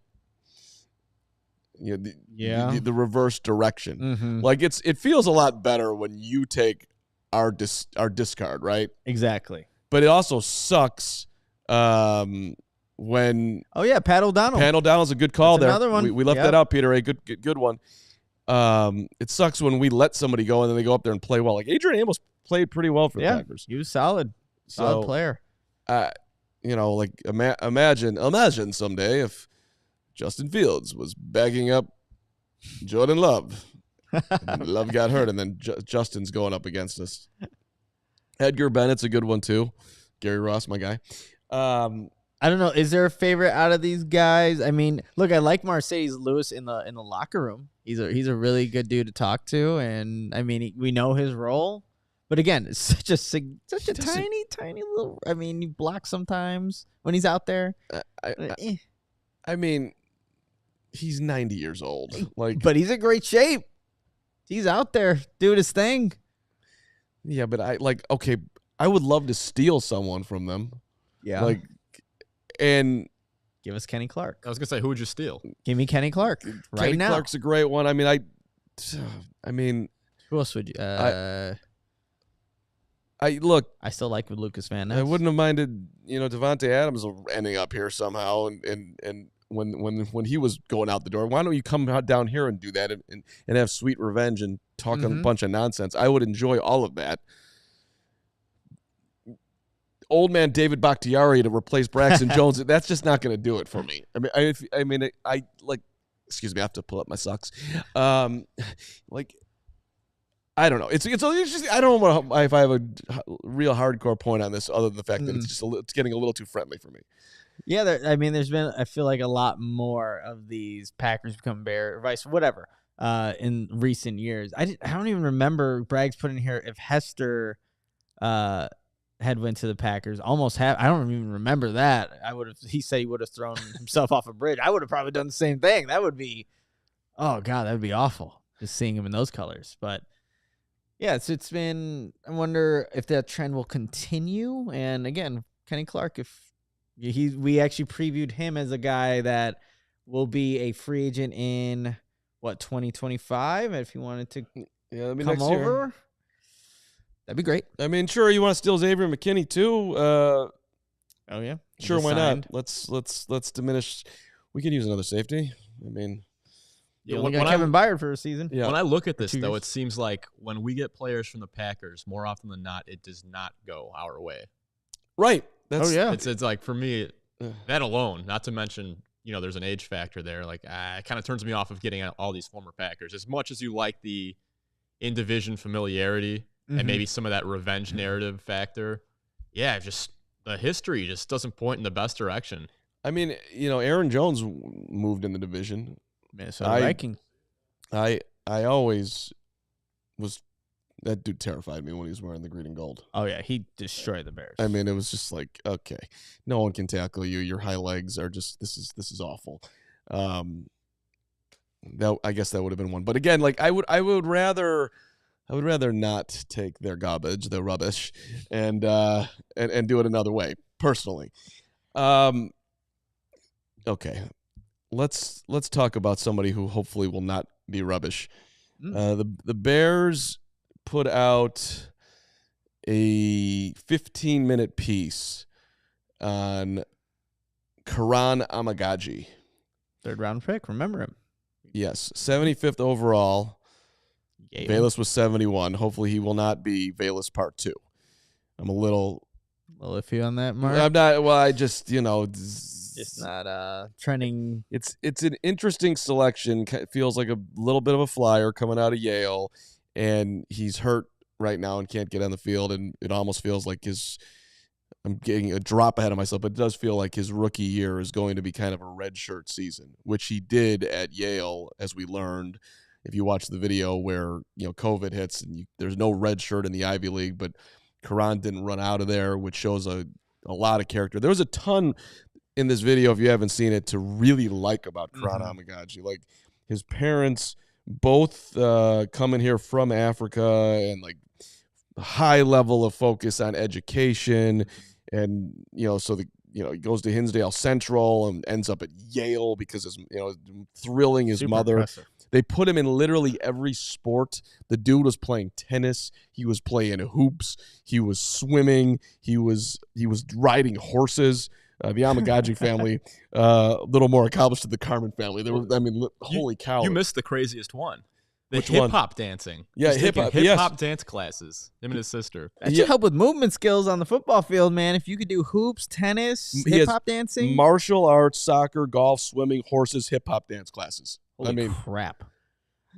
You know, the reverse direction. Mm-hmm. Like it feels a lot better when you take our discard, right? Exactly. But it also sucks when Pat O'Donnell. Pat O'Donnell's a good call. That's there. another one. We left that out, Peter. A good one. It sucks when we let somebody go and then they go up there and play well. Like Adrian Amos played pretty well for the Packers. He was solid player. You know, like imagine someday if Justin Fields was backing up Jordan Love. And Love got hurt, and then Justin's going up against us. Edgar Bennett's a good one too. Gary Ross, my guy. I don't know. Is there a favorite out of these guys? I mean, look, I like Mercedes Lewis in the locker room. He's a really good dude to talk to, and I mean, we know his role. But again, it's such a tiny little. I mean, he blocks sometimes when he's out there. I mean, he's 90 years old. But he's in great shape. He's out there doing his thing. Yeah, but I would love to steal someone from them. Yeah. And give us Kenny Clark. I was gonna say, who would you steal? Give me Kenny Clark right Kenny now. Clark's a great one. I mean, who else would you? I still like with Lucas Van Ness. I wouldn't have minded, Devontae Adams ending up here somehow, and when he was going out the door, why don't you come down here and do that and have sweet revenge and talk a bunch of nonsense? I would enjoy all of that. Old man David Bakhtiari to replace Braxton Jones, that's just not going to do it for me. Excuse me, I have to pull up my socks. I don't know. It's just I don't know if I have a real hardcore point on this, other than the fact that it's getting a little too friendly for me. Yeah, there's been, I feel like, a lot more of these Packers become Bear, or vice whatever, in recent years. I don't even remember Bragg's put in here if Hester had went to the Packers. I don't even remember that. He said he would have thrown himself off a bridge. I would have probably done the same thing. That would be, oh God, that would be awful, just seeing him in those colors. But yeah, it's been, I wonder if that trend will continue. And again, Kenny Clark, we actually previewed him as a guy that will be a free agent in 2025. If he wanted to come over, that'd be great. I mean, sure, you want to steal Xavier McKinney too? Oh yeah, sure, why not? Let's diminish. We could use another safety. I mean, we got Kevin Byard for a season. Yeah. When I look at this, though, it seems like when we get players from the Packers, more often than not, it does not go our way. Right. It's like, for me, that alone, not to mention, there's an age factor there. Like, it kind of turns me off of getting all these former Packers. As much as you like the in-division familiarity and maybe some of that revenge narrative factor, yeah, just the history just doesn't point in the best direction. I mean, Aaron Jones moved in the division. Minnesota Vikings. I always was. That dude terrified me when he was wearing the green and gold. Oh yeah, he destroyed the Bears. I mean, it was just like, okay, no one can tackle you. Your high legs are just this is awful. That, I guess that would have been one. But again, like I would rather not take their garbage, their rubbish, and do it another way personally. Okay. Let's talk about somebody who hopefully will not be rubbish. The Bears put out a 15-minute piece on Kiran Amegadjie. Third-round pick, remember him. Yes, 75th overall. Bayless was 71. Hopefully he will not be Bayless Part 2. I'm a little iffy on that, Mark. I'm not. Well, I just, just not trending. It's an interesting selection. Feels like a little bit of a flyer coming out of Yale, and he's hurt right now and can't get on the field, and it almost feels like I'm getting a drop ahead of myself, but it does feel like his rookie year is going to be kind of a redshirt season, which he did at Yale, as we learned. if you watch the video where, COVID hits and there's no red shirt in the Ivy League, but Kiran didn't run out of there, which shows a lot of character. There was a ton in this video, if you haven't seen it, to really like about Kiran Amegadjie. Like, his parents both coming here from Africa, and like high level of focus on education, and so he goes to Hinsdale Central and ends up at Yale because his thrilling his Super mother. impressive. They put him in literally every sport. The dude was playing tennis. He was playing hoops. He was swimming. He was riding horses. The Amegadjie family, a little more accomplished than the Carman family. They were, holy cow! You missed the craziest one. Which hip hop dancing. Yeah, hip hop dance classes. Him and his sister. That should help with movement skills on the football field, man. If you could do hoops, tennis, hip hop dancing, martial arts, soccer, golf, swimming, horses, hip hop dance classes. Holy crap!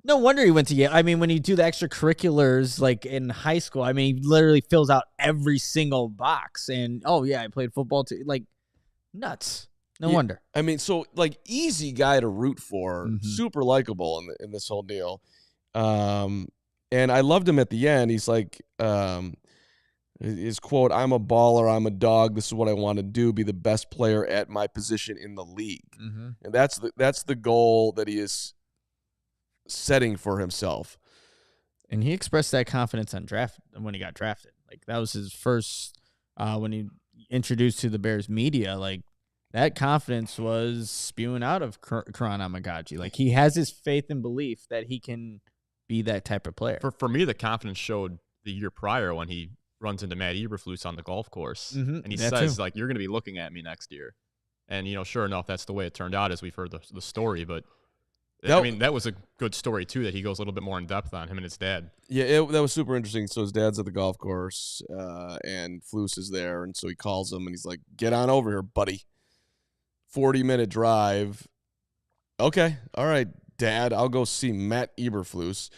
No wonder he went to Yale. I mean, when you do the extracurriculars, like in high school, he literally fills out every single box. And I played football too. Like, nuts. No wonder. So like, easy guy to root for, super likable in this whole deal. And I loved him at the end. He's like, his quote, "I'm a baller, I'm a dog. This is what I want to do, be the best player at my position in the league." And that's the goal that he is setting for himself. And he expressed that confidence on draft when he got drafted. Like, that was his first when he introduced to the Bears media. Like, that confidence was spewing out of Kiran Amegadjie. Like, he has his faith and belief that he can be that type of player. For me, the confidence showed the year prior when he runs into Matt Eberflus on the golf course, and he says, like, "You're going to be looking at me next year." And sure enough, that's the way it turned out, as we've heard the story. But that was a good story too, that he goes a little bit more in depth on him and his dad. Yeah, that was super interesting. So his dad's at the golf course, and Flus is there, and so he calls him and he's like, "Get on over here, buddy." 40-minute drive. Okay, all right, Dad, I'll go see Matt Eberflus.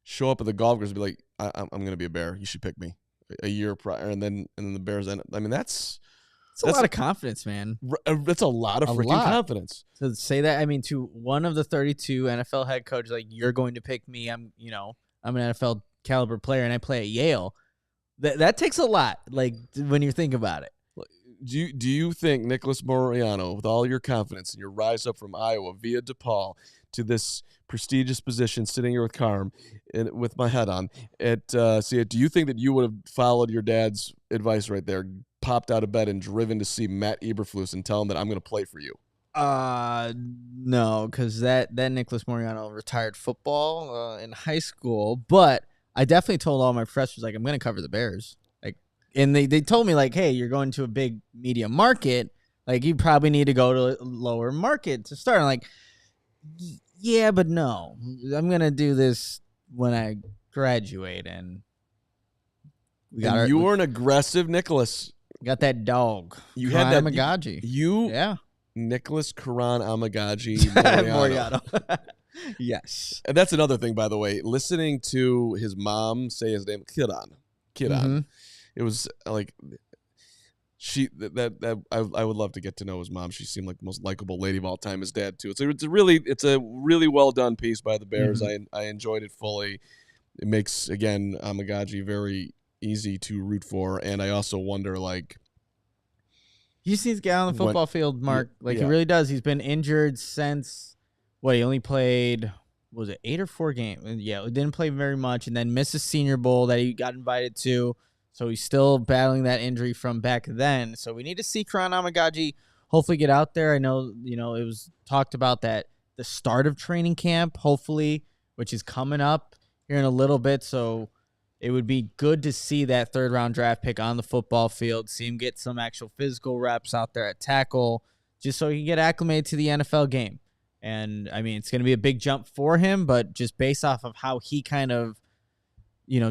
Show up at the golf course and be like, I'm going to be a Bear. You should pick me a year prior. And then the Bears end. That's a lot of confidence, man. That's a lot of freaking confidence. To say that, to one of the 32 NFL head coaches, like, you're going to pick me. I'm an NFL caliber player and I play at Yale. That takes a lot, like, when you think about it. Do you think Nicholas Moreano, with all your confidence and your rise up from Iowa via DePaul to this prestigious position, sitting here with Carm and with my head on at do you think that you would have followed your dad's advice right there, popped out of bed and driven to see Matt Eberflus and tell him that I'm going to play for you? No, because that Nicholas Moreano retired football in high school, but I definitely told all my professors, like, I'm going to cover the Bears. And they told me, like, hey, you're going to a big media market. Like, you probably need to go to a lower market to start. I'm like, yeah, but no. I'm going to do this when I graduate. And you were an aggressive Nicholas. Got that dog. You had that Amegadjie. Nicholas Kiran Amegadjie Moreano. Yes. And that's another thing, by the way. Listening to his mom say his name, Kiran. It was like I would love to get to know his mom. She seemed like the most likable lady of all time. His dad too. It's a really well done piece by the Bears. I enjoyed it fully. It makes, again, Amegadjie very easy to root for, and I also wonder, like, he just needs to get on the football field, Mark. He really does. He's been injured since he only played, was it 8 or 4 games? Yeah, didn't play very much, and then missed the Senior Bowl that he got invited to. So he's still battling that injury from back then. So we need to see Kiran Amegadjie hopefully get out there. I know, it was talked about that the start of training camp, hopefully, which is coming up here in a little bit. So it would be good to see that 3rd-round draft pick on the football field, see him get some actual physical reps out there at tackle, just so he can get acclimated to the NFL game. And, it's going to be a big jump for him, but just based off of how he kind of,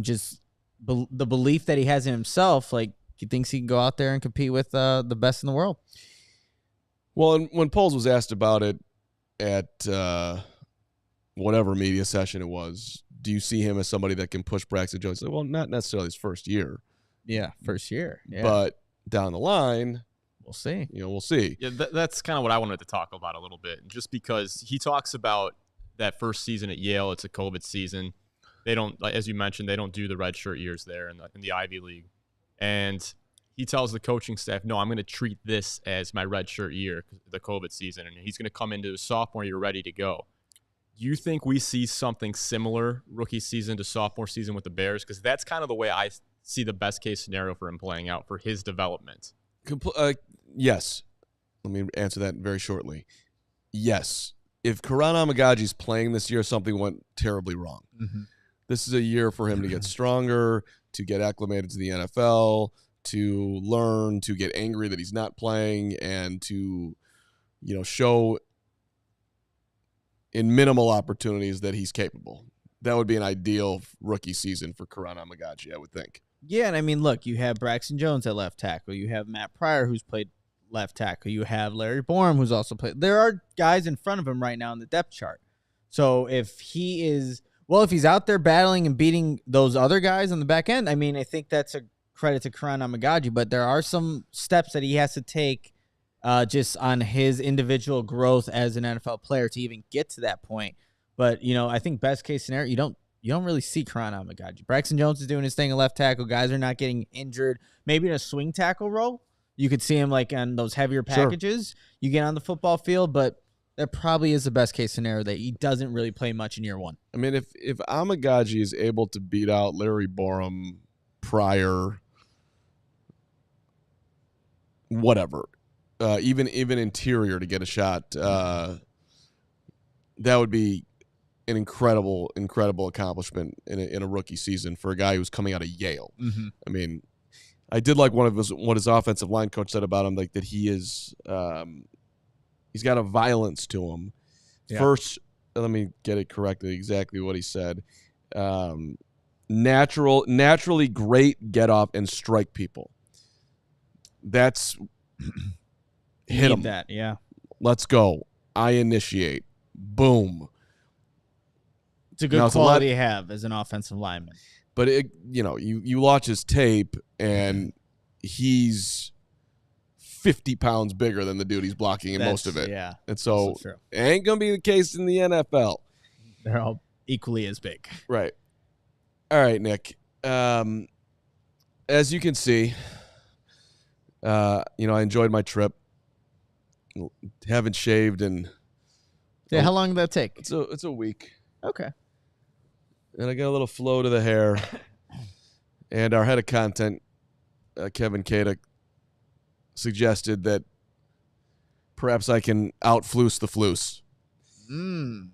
just the belief that he has in himself, like, he thinks he can go out there and compete with the best in the world. Well, and when Poles was asked about it at whatever media session it was, do you see him as somebody that can push Braxton Jones? Like, well, not necessarily his first year. Yeah, first year. Yeah. But down the line, we'll see. We'll see. Yeah, that's kind of what I wanted to talk about a little bit, just because he talks about that first season at Yale, it's a COVID season. They don't, as you mentioned, they don't do the redshirt years there in the Ivy League. And he tells the coaching staff, no, I'm going to treat this as my redshirt year, the COVID season, and he's going to come into his sophomore year ready to go. Do you think we see something similar rookie season to sophomore season with the Bears? Because that's kind of the way I see the best case scenario for him playing out for his development. Yes. Let me answer that very shortly. Yes. If Kiran Amegadjie is playing this year, something went terribly wrong. Mm-hmm. This is a year for him to get stronger, to get acclimated to the NFL, to learn, to get angry that he's not playing, and to, show in minimal opportunities that he's capable. That would be an ideal rookie season for Kiran Amegadjie, I would think. Yeah, and I mean, look, you have Braxton Jones at left tackle. You have Matt Pryor, who's played left tackle. You have Larry Borum, who's also played. There are guys in front of him right now in the depth chart. So if he's out there battling and beating those other guys on the back end, I mean, I think that's a credit to Kiran Amegadjie, but there are some steps that he has to take just on his individual growth as an NFL player to even get to that point. But, I think best case scenario, you don't really see Kiran Amegadjie. Braxton Jones is doing his thing at left tackle. Guys are not getting injured. Maybe in a swing tackle role, you could see him like on those heavier packages. Sure. You get on the football field, but that probably is the best case scenario that he doesn't really play much in year one. I mean, if Amegadjie is able to beat out Larry Borum, Pryor, whatever, even interior to get a shot, that would be an incredible accomplishment in a rookie season for a guy who's coming out of Yale. Mm-hmm. I mean, I did like what his offensive line coach said about him, like that he is he's got a violence to him. Yeah. First, let me get it correctly exactly what he said. Naturally great get off and strike people. That's hit him. That, yeah. Let's go. I initiate. Boom. It's a good quality to have as an offensive lineman. But you watch his tape and he's 50 pounds bigger than the dude he's blocking in most of it. Yeah. And so it ain't going to be the case in the NFL. They're all equally as big. Right. All right, Nick. As you can see, I enjoyed my trip. Haven't shaved and how long did that take? It's a week. Okay. And I got a little flow to the hair. And our head of content, Kevin Kadek, suggested that perhaps I can out-floose the floose. And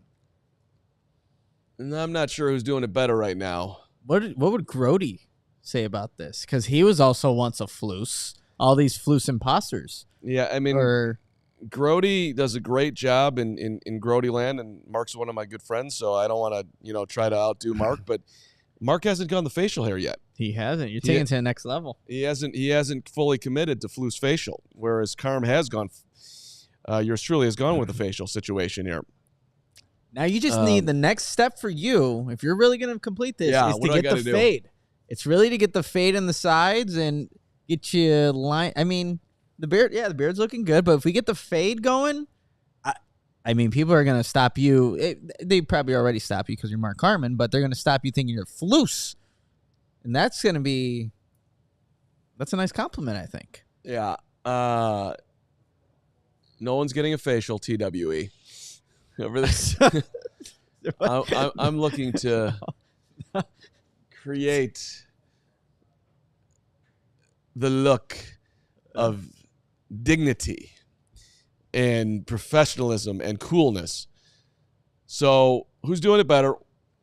I'm not sure who's doing it better right now. What would Grody say about this? Because he was also once a floose. All these floose imposters. Yeah, I mean, Grody does a great job in Grody land, and Mark's one of my good friends, so I don't want to try to outdo Mark, but Mark hasn't gone the facial hair yet. He hasn't. You're taking it to the next level. He hasn't fully committed to floose facial, whereas Carm has gone. Yours truly has gone with the facial situation here. Now you just need the next step for you, if you're really going to complete this, is to get the fade. It's really to get the fade in the sides and get you line. I mean, the beard's looking good, but if we get the fade going, I mean, people are going to stop you. They probably already stop you because you're Mark Carman, but they're going to stop you thinking you're floose. And that's a nice compliment, I think. Yeah. No one's getting a facial, TWE. Over this. I'm looking to create the look of dignity and professionalism and coolness. So who's doing it better?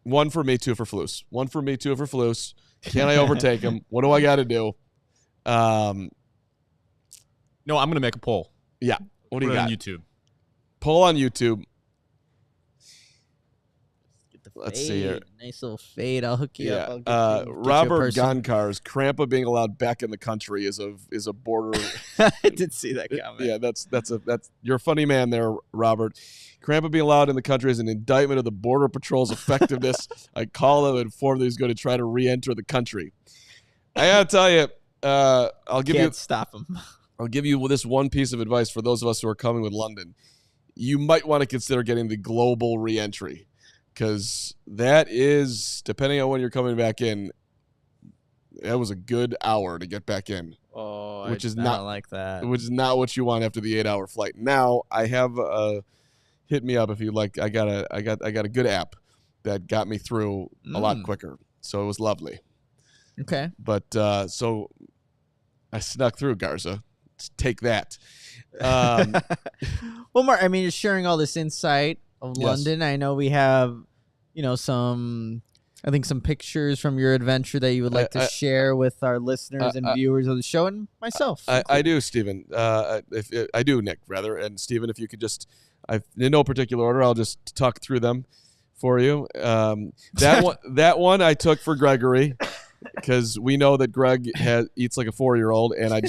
1 for me, 2 for Flus. 1 for me, 2 for Flus. Can I overtake him? What do I got to do? No, I'm going to make a poll. Yeah. What do you got? On YouTube. Poll on YouTube. Let's fade. See here. Nice little fade. I'll hook you up. I'll get Robert Gonkar's Krampa being allowed back in the country is a border. I did see that comment. Yeah, that's you're a funny man there, Robert. Krampa being allowed in the country is an indictment of the Border Patrol's effectiveness. I call them and inform that he's going to try to re-enter the country. I gotta tell you, Can't stop him. I'll give you this one piece of advice for those of us who are coming with London. you might want to consider getting the global reentry, because that is, depending on when you're coming back in, that was a good hour to get back in. Oh, which is I not don't like that. Which is not what you want after the 8-hour flight. Now I have hit me up if you like. I got a good app that got me through a lot quicker, so it was lovely. Okay, but so I snuck through, Garza. Take that. Well, Mark, I mean, you're sharing all this insight of Yes. London. I know we have, some pictures from your adventure that you would like to share with our listeners and viewers of the show, and myself. I do, Stephen. If I do, Nick, rather, and Stephen, if you could just, in no particular order, I'll just talk through them for you. That one I took for Gregory, because we know that Greg eats like a 4-year-old, and I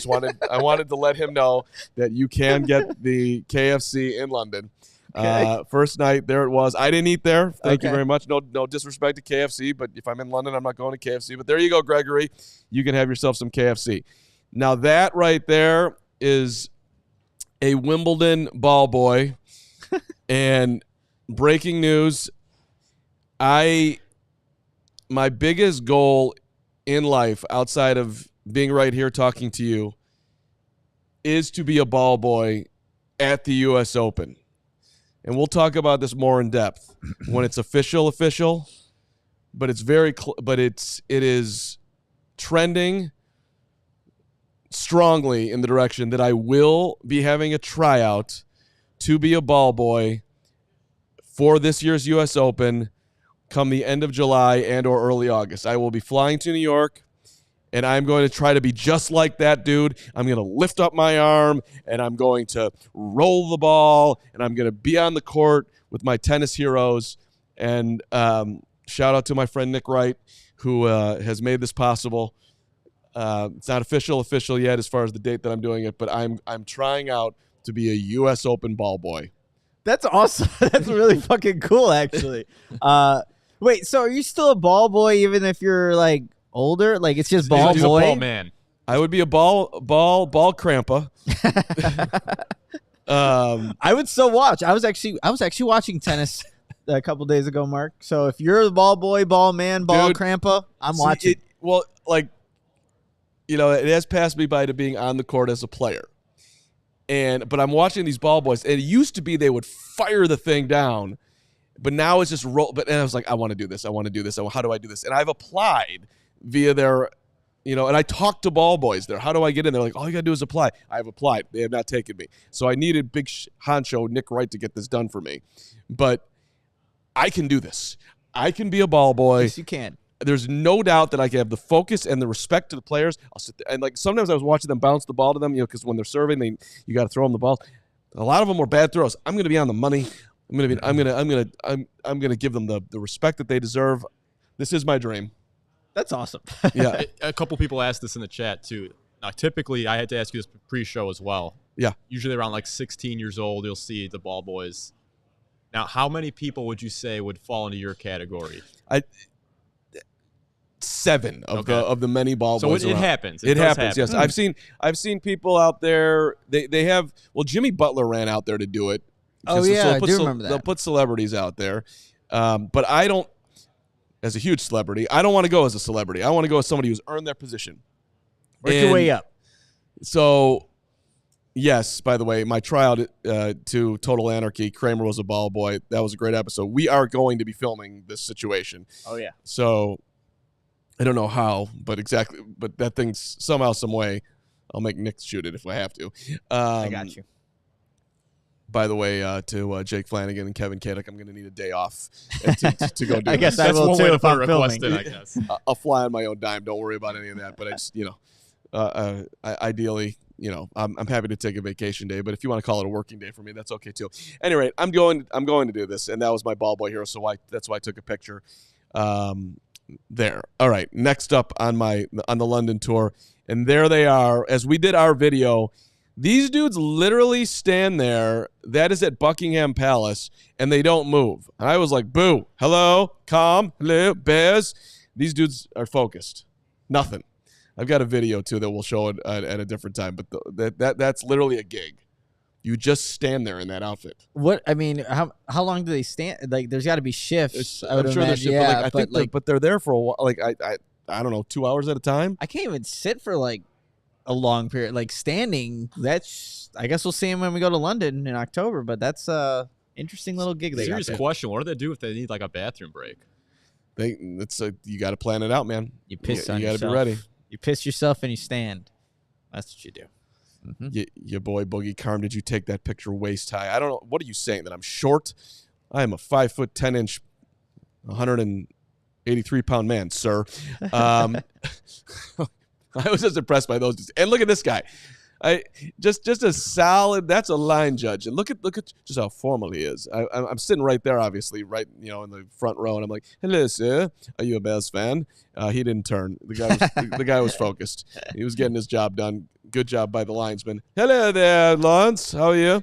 wanted to let him know that you can get the KFC in London. Okay. First night, there it was. I didn't eat there. Thank you very much. No disrespect to KFC, but if I'm in London, I'm not going to KFC. But there you go, Gregory. You can have yourself some KFC. Now that right there is a Wimbledon ball boy. And breaking news, my biggest goal in life, outside of being right here talking to you, is to be a ball boy at the U.S. Open. And we'll talk about this more in depth when it's official, but it's it is trending strongly in the direction that I will be having a tryout to be a ball boy for this year's U.S. Open come the end of July and or early August. I will be flying to New York, and I'm going to try to be just like that dude. I'm going to lift up my arm, and I'm going to roll the ball, and I'm going to be on the court with my tennis heroes. And shout out to my friend Nick Wright, who has made this possible. It's not official yet as far as the date that I'm doing it, but I'm trying out to be a U.S. Open ball boy. That's awesome. That's really fucking cool, actually. Wait, so are you still a ball boy even if you're like older? Like it's just ball boy? A ball man. I would be a ball crampa. I would still watch. I was actually watching tennis a couple days ago, Mark. So if you're the ball boy, ball man, ball crampa, I'm watching. It has passed me by to being on the court as a player. But I'm watching these ball boys, and it used to be they would fire the thing down, but now it's just roll. And I was like, I want to do this. How do I do this? And I've applied via their, and I talked to ball boys there. How do I get in? They're like, all you got to do is apply. I've applied. They have not taken me. So I needed big honcho Nick Wright to get this done for me. But I can do this. I can be a ball boy. Yes, you can. There's no doubt that I can have the focus and the respect to the players. I'll sit there, and like sometimes I was watching them bounce the ball to them, because when they're serving, you got to throw them the ball. A lot of them were bad throws. I'm going to be on the money. I'm going to give them the respect that they deserve. This is my dream. That's awesome. Yeah. A couple people asked this in the chat too. Now, typically, I had to ask you this pre-show as well. Yeah. Usually around like 16 years old, you'll see the ball boys. Now, how many people would you say would fall into your category? 7 of the many ball boys. So it happens. It happens. Yes, I've seen people out there. They have. Well, Jimmy Butler ran out there to do it. Oh yeah, I do remember that. They'll put celebrities out there, but I don't. As a huge celebrity, I don't want to go as a celebrity. I want to go as somebody who's earned their position. Work your way up. So, yes. By the way, my tryout to Total Anarchy, Kramer was a ball boy. That was a great episode. We are going to be filming this situation. Oh yeah. So. I don't know how, but that thing's somehow, some way, I'll make Nick shoot it if I have to. I got you. By the way, to Jake Flanagan and Kevin Kadek, I'm going to need a day off to go do I guess that's I will one too way to if I'm request filming. it, I guess. I'll fly on my own dime. Don't worry about any of that. But I just, ideally, I'm happy to take a vacation day. But if you want to call it a working day for me, that's okay too. Anyway, I'm going to do this, and that was my ball boy hero. So that's why I took a picture. There. All right. Next up on the London tour, and there they are. As we did our video, these dudes literally stand there. That is at Buckingham Palace, and they don't move. And I was like, "Boo! Hello, calm, hello, Bears." These dudes are focused. Nothing. I've got a video too that we'll show it at a different time, but that's literally a gig. You just stand there in that outfit. What I mean, how long do they stand? Like, there's got to be shifts. I'm sure there's shifts, yeah, but they're there for a while. Like I don't know, 2 hours at a time. I can't even sit for like a long period. Like standing, I guess we'll see them when we go to London in October. But that's a interesting little gig. Serious question: what do they do if they need like a bathroom break? You got to plan it out, man. You piss on yourself. You got to be ready. You piss yourself and you stand. That's what you do. Mm-hmm. Your boy Boogie Carm, did you take that picture waist high? I don't know. What are you saying, that I'm short? I am a 5'10", 183-pound man, sir. I was just impressed by those. And look at this guy. Just a solid. That's a line judge. And look at just how formal he is. I'm sitting right there, obviously, right in the front row, and I'm like, "Hello, sir. Are you a Bears fan?" He didn't turn. The guy was focused. He was getting his job done. Good job by the linesman. Hello there, Lawrence. How are you?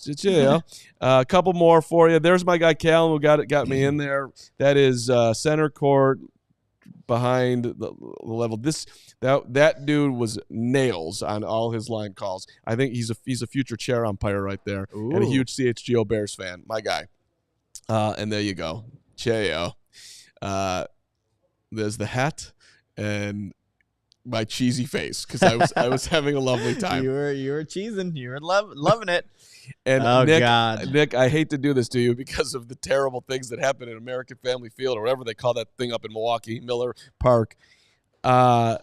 Yeah. A couple more for you. There's my guy Callum, who got me in there. That is center court behind the level. That dude was nails on all his line calls. I think he's a future chair umpire right there. Ooh. And a huge CHGO Bears fan. My guy. And there you go. Cheo. There's the hat and my cheesy face, because I was having a lovely time. You were cheesing. You were loving it. And Nick, I hate to do this to you because of the terrible things that happen in American Family Field, or whatever they call that thing up in Milwaukee, Miller Park. That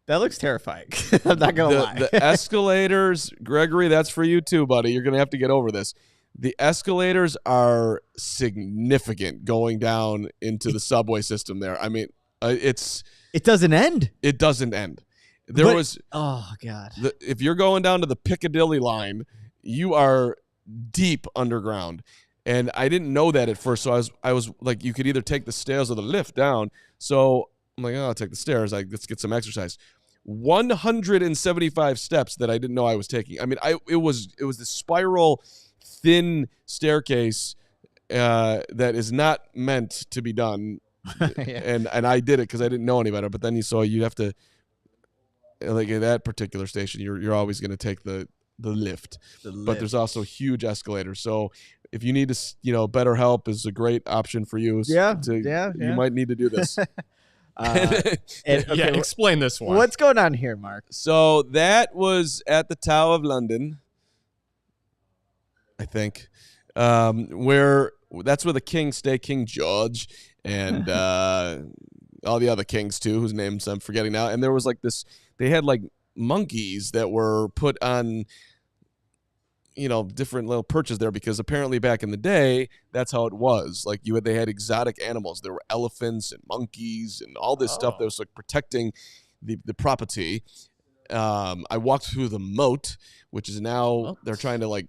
looks terrifying. I'm not going to lie. The escalators, Gregory, that's for you too, buddy. You're going to have to get over this. The escalators are significant going down into the subway system there. I mean, it doesn't end. It doesn't end. Oh, God. If you're going down to the Piccadilly line, you are deep underground. And I didn't know that at first. So I was like, you could either take the stairs or the lift down. So I'm like, I'll take the stairs. Let's get some exercise. 175 steps that I didn't know I was taking. I mean, it was this spiral, thin staircase that is not meant to be done. Yeah. And I did it because I didn't know any better. But then you have to, like at that particular station, you're always going to take the lift. But there's also huge escalators. So if you need to, better help is a great option for you. You might need to do this. Explain this one. What's going on here, Mark? So that was at the Tower of London, I think, where that's where the kings stay, King George, and all the other kings too, whose names I'm forgetting now. And there was like this, they had like monkeys that were put on, different little perches there, because apparently back in the day, that's how it was. Like they had exotic animals. There were elephants and monkeys and all this stuff that was like protecting the property. I walked through the moat, which is now they're trying to like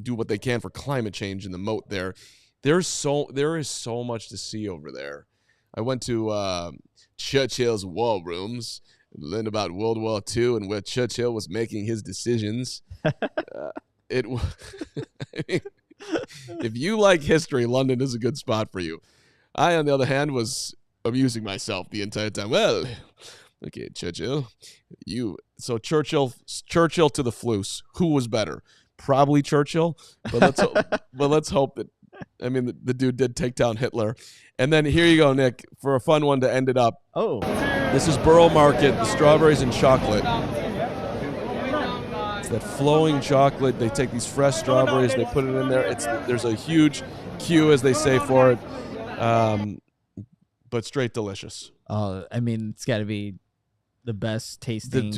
do what they can for climate change in the moat there. There is so much to see over there. I went to Churchill's war rooms, learned about World War II and where Churchill was making his decisions. I mean, if you like history, London is a good spot for you. I, on the other hand, was amusing myself the entire time. Well, okay, Churchill, Churchill to the Flus. Who was better? Probably Churchill, but let's hope that. I mean, the dude did take down Hitler. And then here you go, Nick, for a fun one to end it up. Oh. This is Borough Market, the strawberries and chocolate. It's that flowing chocolate. They take these fresh strawberries, they put it in there. There's a huge queue, as they say, for it, but straight delicious. Oh, I mean, it's got to be the best tasting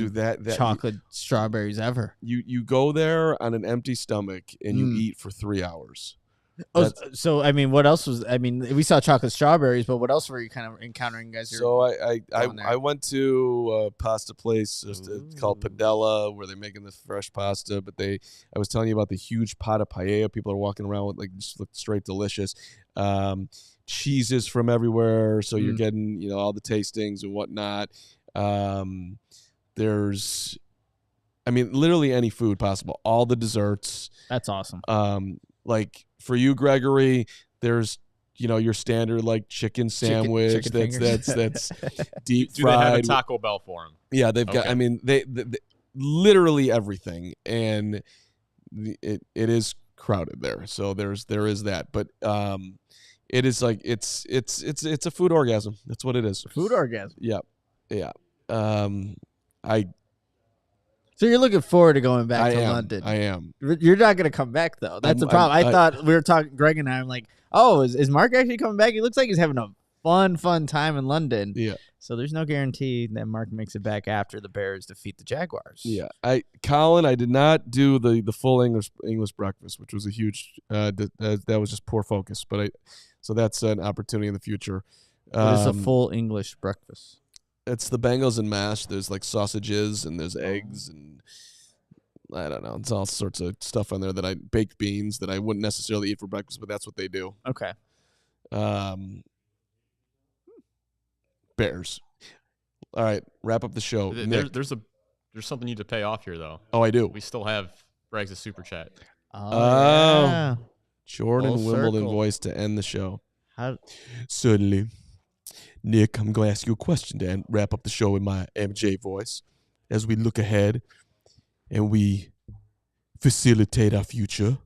chocolate strawberries ever. You go there on an empty stomach and you eat for 3 hours. So I mean, what else was? I mean, we saw chocolate strawberries, but what else were you kind of encountering, guys? So I went to a pasta place called Padella, where they're making this fresh pasta. But I was telling you about the huge pot of paella people are walking around with, like, just look straight delicious. Cheeses from everywhere, so you're getting all the tastings and whatnot. There's, I mean, literally any food possible. All the desserts. That's awesome. Like for you, Gregory, there's your standard like chicken sandwich. That's deep fried. Do they have a Taco Bell for them? Yeah, they've got. I mean, literally everything, and it is crowded there. So there is that, but it is like it's a food orgasm. That's what it is. Food orgasm. Yeah. So you're looking forward to going back to London. I am. You're not going to come back, though. That's the problem. I thought we were talking, Greg and I, I'm like, oh, is Mark actually coming back? He looks like he's having a fun time in London. Yeah. So there's no guarantee that Mark makes it back after the Bears defeat the Jaguars. Yeah. Colin, I did not do the full English breakfast, which was a huge that was just poor focus. But so that's an opportunity in the future. What is a full English breakfast? It's the Bengals and mash. There's like sausages and there's eggs and I don't know. It's all sorts of stuff on there baked beans that I wouldn't necessarily eat for breakfast, but that's what they do. Okay. Bears. All right, wrap up the show. There's something you need to pay off here, though. Oh, I do. We still have Braggs' super chat. Oh, yeah. Jordan Full Wimbledon circle. voice to end the show. How? Certainly. Nick, I'm going to ask you a question to wrap up the show in my MJ voice as we look ahead and we facilitate our future.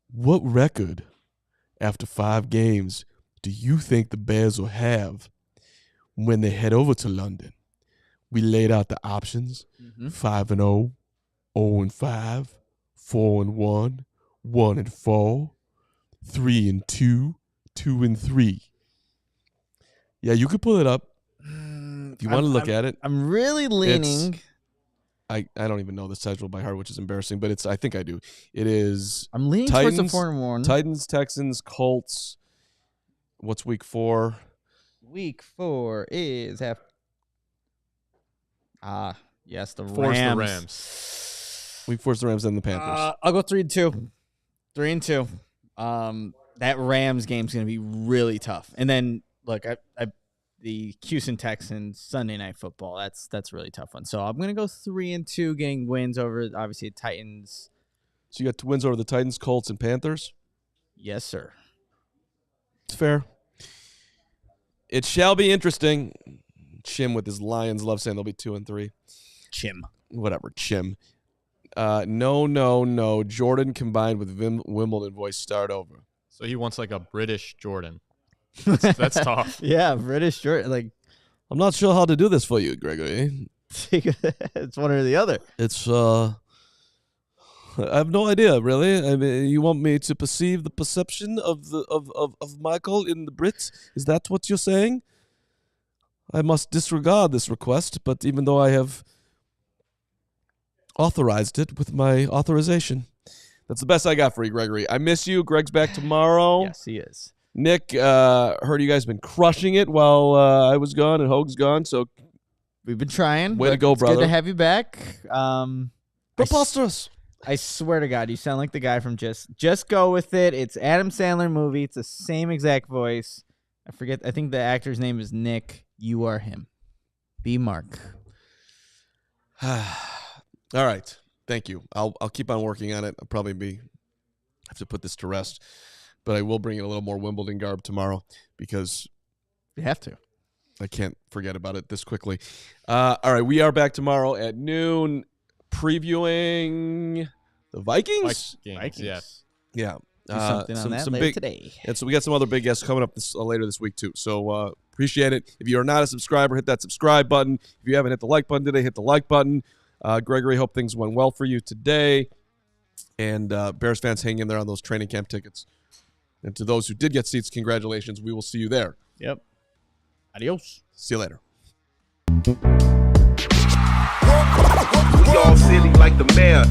What record after 5 games do you think the Bears will have when they head over to London? We laid out the options: 5-0, 0-5, 4-1, 1-4, 3-2, 2-3. Yeah, you could pull it up if you want to look at it. I'm really leaning. I don't even know the schedule by heart, which is embarrassing, but I think I do. It is. I'm leaning towards the 4-1. Titans, Texans, Colts. What's week 4? Week 4 is yes, the Force Rams. the Rams. Week 4 is the Rams and the Panthers. I'll go 3-2. 3-2. That Rams game's gonna be really tough. And then look, the Houston Texans Sunday Night Football. That's a really tough one. So I'm gonna go 3-2, getting wins over obviously the Titans. So you got 2 wins over the Titans, Colts, and Panthers. Yes, sir. It's fair. It shall be interesting. Chim with his Lions love saying they'll be 2-3. Chim. Whatever, Chim. No. Jordan combined with Wimbledon voice start over. So he wants like a British Jordan. That's tough. Yeah, British Jordan. Like, I'm not sure how to do this for you, Gregory. it's one or the other. It's I have no idea, really. I mean, you want me to perceive the perception of Michael in the Brits? Is that what you're saying? I must disregard this request, but even though I have authorized it with my authorization, that's the best I got for you, Gregory. I miss you. Greg's back tomorrow. Yes, he is. Nick, heard you guys been crushing it while I was gone and Hoag's gone, so we've been trying. Way to go, brother. Good to have you back. Preposterous. I swear to God, you sound like the guy from Just Go With It. It's Adam Sandler movie. It's the same exact voice. I think the actor's name is Nick. You are him. Be Mark. All right. Thank you. I'll keep on working on it. I'll probably have to put this to rest. But I will bring in a little more Wimbledon garb tomorrow because you have to. I can't forget about it this quickly. All right. We are back tomorrow at noon previewing the Vikings. Vikings. Yes. Yeah. Do something on that later today. And so we got some other big guests coming up later this week too. So appreciate it. If you are not a subscriber, hit that subscribe button. If you haven't hit the like button today, hit the like button. Gregory, hope things went well for you today. And Bears fans, hang in there on those training camp tickets. And to those who did get seats, congratulations. We will see you there. Yep. Adios. See you later. We all silly like the mayor.